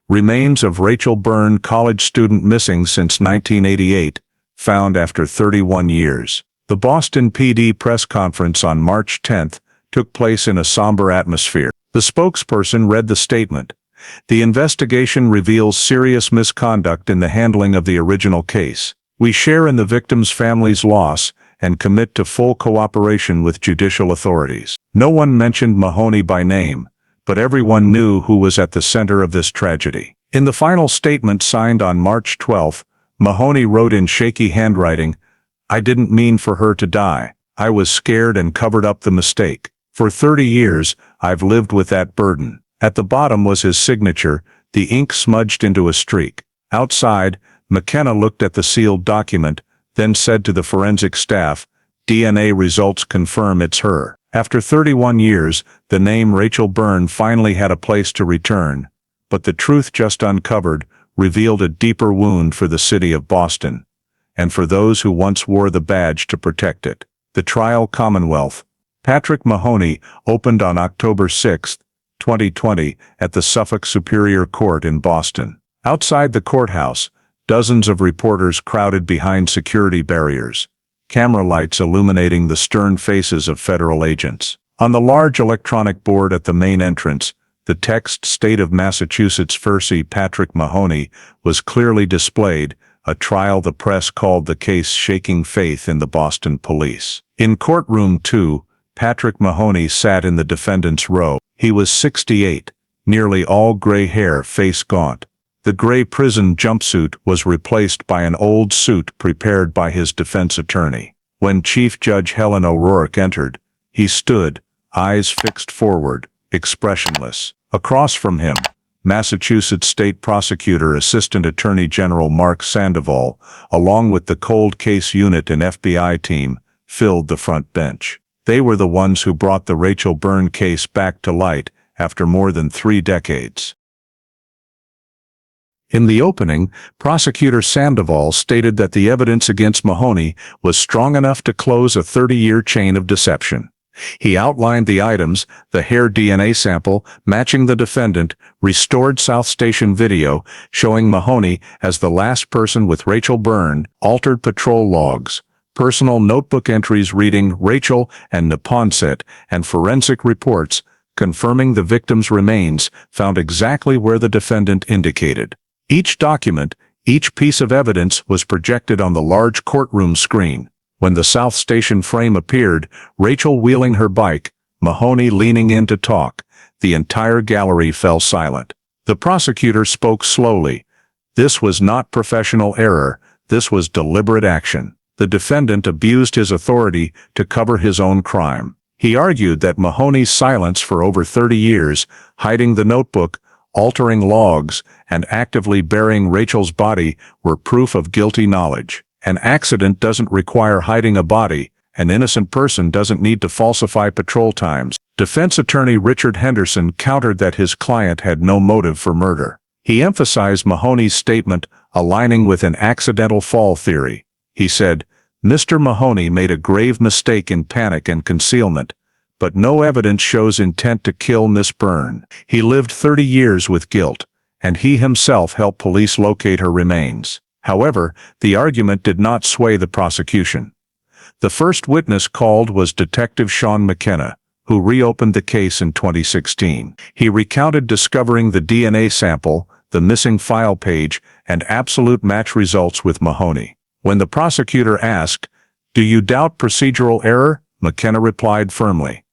Remains of Rachel Byrne, college student missing since 1988, found after 31 years. The Boston PD press conference on March 10 took place in a somber atmosphere. The spokesperson read the statement. The investigation reveals serious misconduct in the handling of the original case. We share in the victim's family's loss and commit to full cooperation with judicial authorities. No one mentioned Mahoney by name, but everyone knew who was at the center of this tragedy. In the final statement signed on March 12, Mahoney wrote in shaky handwriting, "I didn't mean for her to die. I was scared and covered up the mistake. For 30 years, I've lived with that burden." At the bottom was his signature, the ink smudged into a streak. Outside, McKenna looked at the sealed document, then said to the forensic staff, "DNA results confirm it's her." After 31 years, the name Rachel Byrne finally had a place to return. But the truth just uncovered revealed a deeper wound for the city of Boston, and for those who once wore the badge to protect it. The trial Commonwealth. Patrick Mahoney opened on October 6, 2020, at the Suffolk Superior Court in Boston. Outside the courthouse, dozens of reporters crowded behind security barriers, camera lights illuminating the stern faces of federal agents. On the large electronic board at the main entrance, the text "State of Massachusetts v. Patrick Mahoney" was clearly displayed, a trial the press called the case shaking faith in the Boston police. In courtroom 2, Patrick Mahoney sat in the defendant's row. He was 68, nearly all gray hair, face gaunt. The gray prison jumpsuit was replaced by an old suit prepared by his defense attorney. When Chief Judge Helen O'Rourke entered, he stood, eyes fixed forward, expressionless. Across from him, Massachusetts State Prosecutor Assistant Attorney General Mark Sandoval, along with the Cold Case Unit and FBI team, filled the front bench. They were the ones who brought the Rachel Byrne case back to light after more than 3 decades. In the opening, Prosecutor Sandoval stated that the evidence against Mahoney was strong enough to close a 30-year chain of deception. He outlined the items: the hair DNA sample matching the defendant, restored South Station video showing Mahoney as the last person with Rachel Byrne, altered patrol logs, personal notebook entries reading Rachel and Neponset, and forensic reports confirming the victim's remains found exactly where the defendant indicated. Each document, each piece of evidence was projected on the large courtroom screen. When the South Station frame appeared, Rachel wheeling her bike, Mahoney leaning in to talk, the entire gallery fell silent. The prosecutor spoke slowly. This was not professional error, this was deliberate action. The defendant abused his authority to cover his own crime. He argued that Mahoney's silence for over 30 years, hiding the notebook, altering logs, and actively burying Rachel's body were proof of guilty knowledge. An accident doesn't require hiding a body. An innocent person doesn't need to falsify patrol times. Defense attorney Richard Henderson countered that his client had no motive for murder. He emphasized Mahoney's statement aligning with an accidental fall theory. He said, "Mr. Mahoney made a grave mistake in panic and concealment, but no evidence shows intent to kill Miss Byrne. He lived 30 years with guilt, and he himself helped police locate her remains." However, the argument did not sway the prosecution. The first witness called was Detective Sean McKenna, who reopened the case in 2016. He recounted discovering the DNA sample, the missing file page, and absolute match results with Mahoney. When the prosecutor asked, "Do you doubt procedural error?" McKenna replied firmly,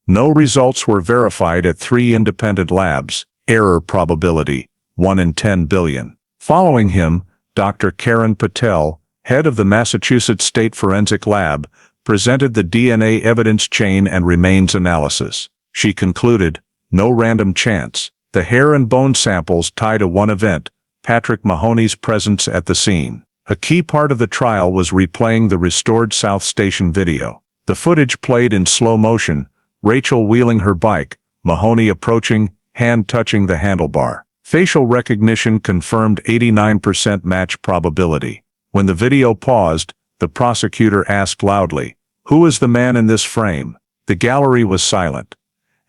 "No results were verified at 3 independent labs. Error probability, 1 in 10 billion. Following him, Dr. Karen Patel, head of the Massachusetts State Forensic Lab, presented the DNA evidence chain and remains analysis. She concluded, no random chance. The hair and bone samples tie to one event, Patrick Mahoney's presence at the scene. A key part of the trial was replaying the restored South Station video. The footage played in slow motion, Rachel wheeling her bike, Mahoney approaching, hand touching the handlebar. Facial recognition confirmed 89% match probability. When the video paused, the prosecutor asked loudly, "Who is the man in this frame?" The gallery was silent.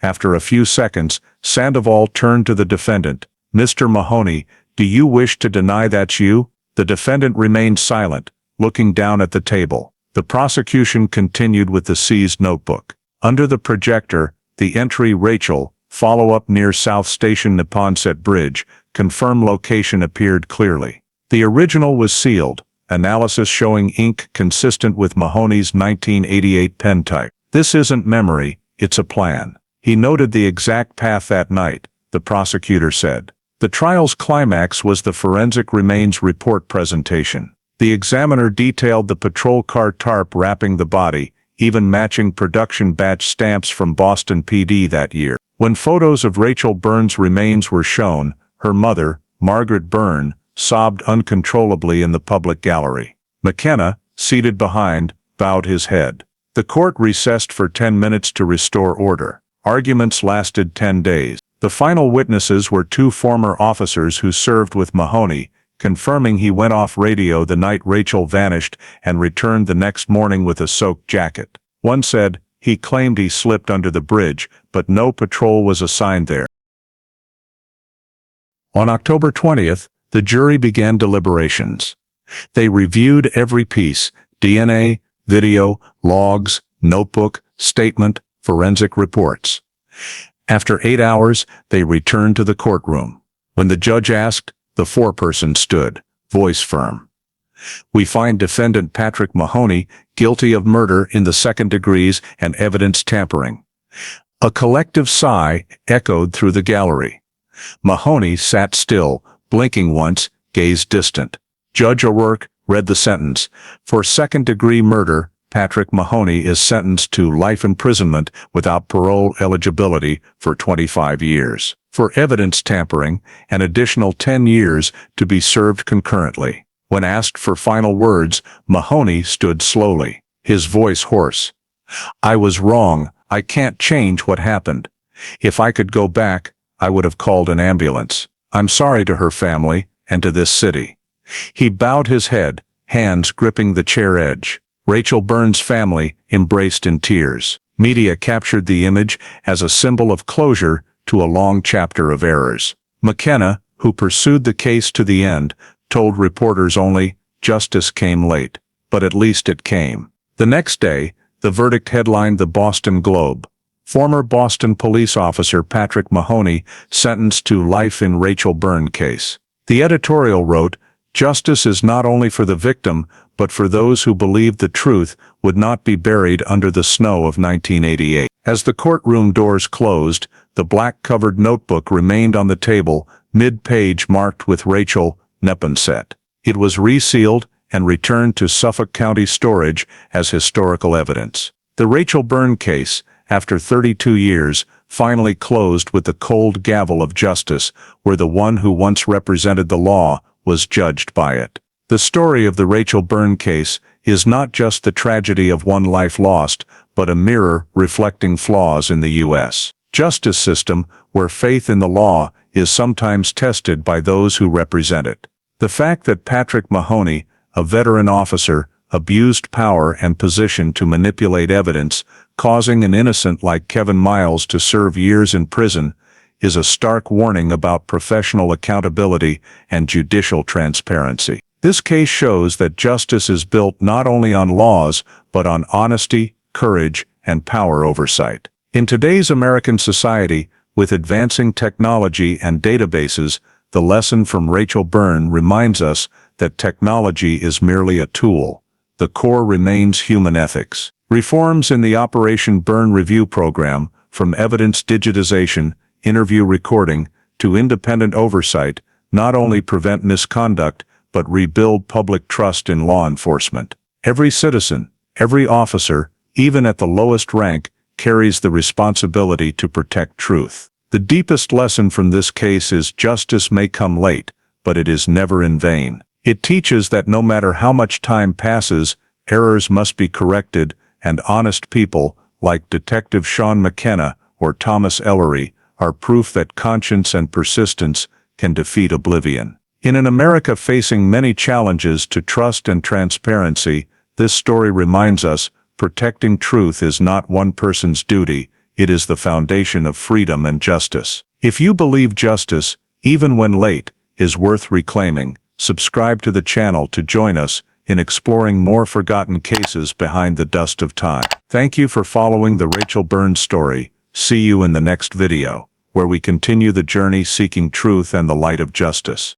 After a few seconds, Sandoval turned to the defendant. "Mr. Mahoney, do you wish to deny that's you?" The defendant remained silent, looking down at the table. The prosecution continued with the seized notebook. Under the projector, the entry Rachel, Follow-up near South Station Neponset Bridge, confirmed location appeared clearly. The original was sealed, analysis showing ink consistent with Mahoney's 1988 pen type. This isn't memory, it's a plan. He noted the exact path that night, the prosecutor said. The trial's climax was the forensic remains report presentation. The examiner detailed the patrol car tarp wrapping the body, even matching production batch stamps from Boston PD that year. When photos of Rachel Byrne's remains were shown, her mother, Margaret Byrne, sobbed uncontrollably in the public gallery. McKenna, seated behind, bowed his head. The court recessed for 10 minutes to restore order. Arguments lasted 10 days. The final witnesses were two former officers who served with Mahoney, confirming he went off radio the night Rachel vanished and returned the next morning with a soaked jacket. One said, he claimed he slipped under the bridge, but no patrol was assigned there. On October 20th, the jury began deliberations. They reviewed every piece: DNA, video, logs, notebook, statement, forensic reports. After 8 hours, they returned to the courtroom. When the judge asked, the foreperson stood, voice firm. We find defendant Patrick Mahoney guilty of murder in the second degrees and evidence tampering. A collective sigh echoed through the gallery. Mahoney sat still, blinking once, gazed distant. Judge O'Rourke read the sentence. For second-degree murder, Patrick Mahoney is sentenced to life imprisonment without parole eligibility for 25 years. For evidence tampering, an additional 10 years to be served concurrently. When asked for final words, Mahoney stood slowly, his voice hoarse. I was wrong. I can't change what happened. If I could go back, I would have called an ambulance. I'm sorry to her family and to this city. He bowed his head, hands gripping the chair edge. Rachel Byrne's family embraced in tears. Media captured the image as a symbol of closure to a long chapter of errors. McKenna, who pursued the case to the end, told reporters only, justice came late, but at least it came. The next day, the verdict headlined the Boston Globe. Former Boston police officer Patrick Mahoney sentenced to life in Rachel Byrne case. The editorial wrote, justice is not only for the victim, but for those who believed the truth would not be buried under the snow of 1988. As the courtroom doors closed, the black-covered notebook remained on the table, mid-page marked with Rachel Neponset. It was resealed and returned to Suffolk County storage as historical evidence. The Rachel Byrne case, after 32 years, finally closed with the cold gavel of justice, where the one who once represented the law was judged by it. The story of the Rachel Byrne case is not just the tragedy of one life lost, but a mirror reflecting flaws in the U.S. justice system, where faith in the law is sometimes tested by those who represent it. The fact that Patrick Mahoney, a veteran officer, abused power and position to manipulate evidence, causing an innocent like Kevin Miles to serve years in prison, is a stark warning about professional accountability and judicial transparency. This case shows that justice is built not only on laws, but on honesty, courage, and power oversight. In today's American society, with advancing technology and databases, the lesson from Rachel Byrne reminds us that technology is merely a tool. The core remains human ethics. Reforms in the Operation Byrne Review program, from evidence digitization, interview recording, to independent oversight, not only prevent misconduct, but rebuild public trust in law enforcement. Every citizen, every officer, even at the lowest rank, carries the responsibility to protect truth. The deepest lesson from this case is justice may come late, but it is never in vain. It teaches that no matter how much time passes, errors must be corrected, and honest people, like Detective Sean McKenna or Thomas Ellery, are proof that conscience and persistence can defeat oblivion. In an America facing many challenges to trust and transparency, this story reminds us, protecting truth is not one person's duty, it is the foundation of freedom and justice. If you believe justice, even when late, is worth reclaiming, subscribe to the channel to join us in exploring more forgotten cases behind the dust of time. Thank you for following the Rachel Byrne story. See you in the next video, where we continue the journey seeking truth and the light of justice.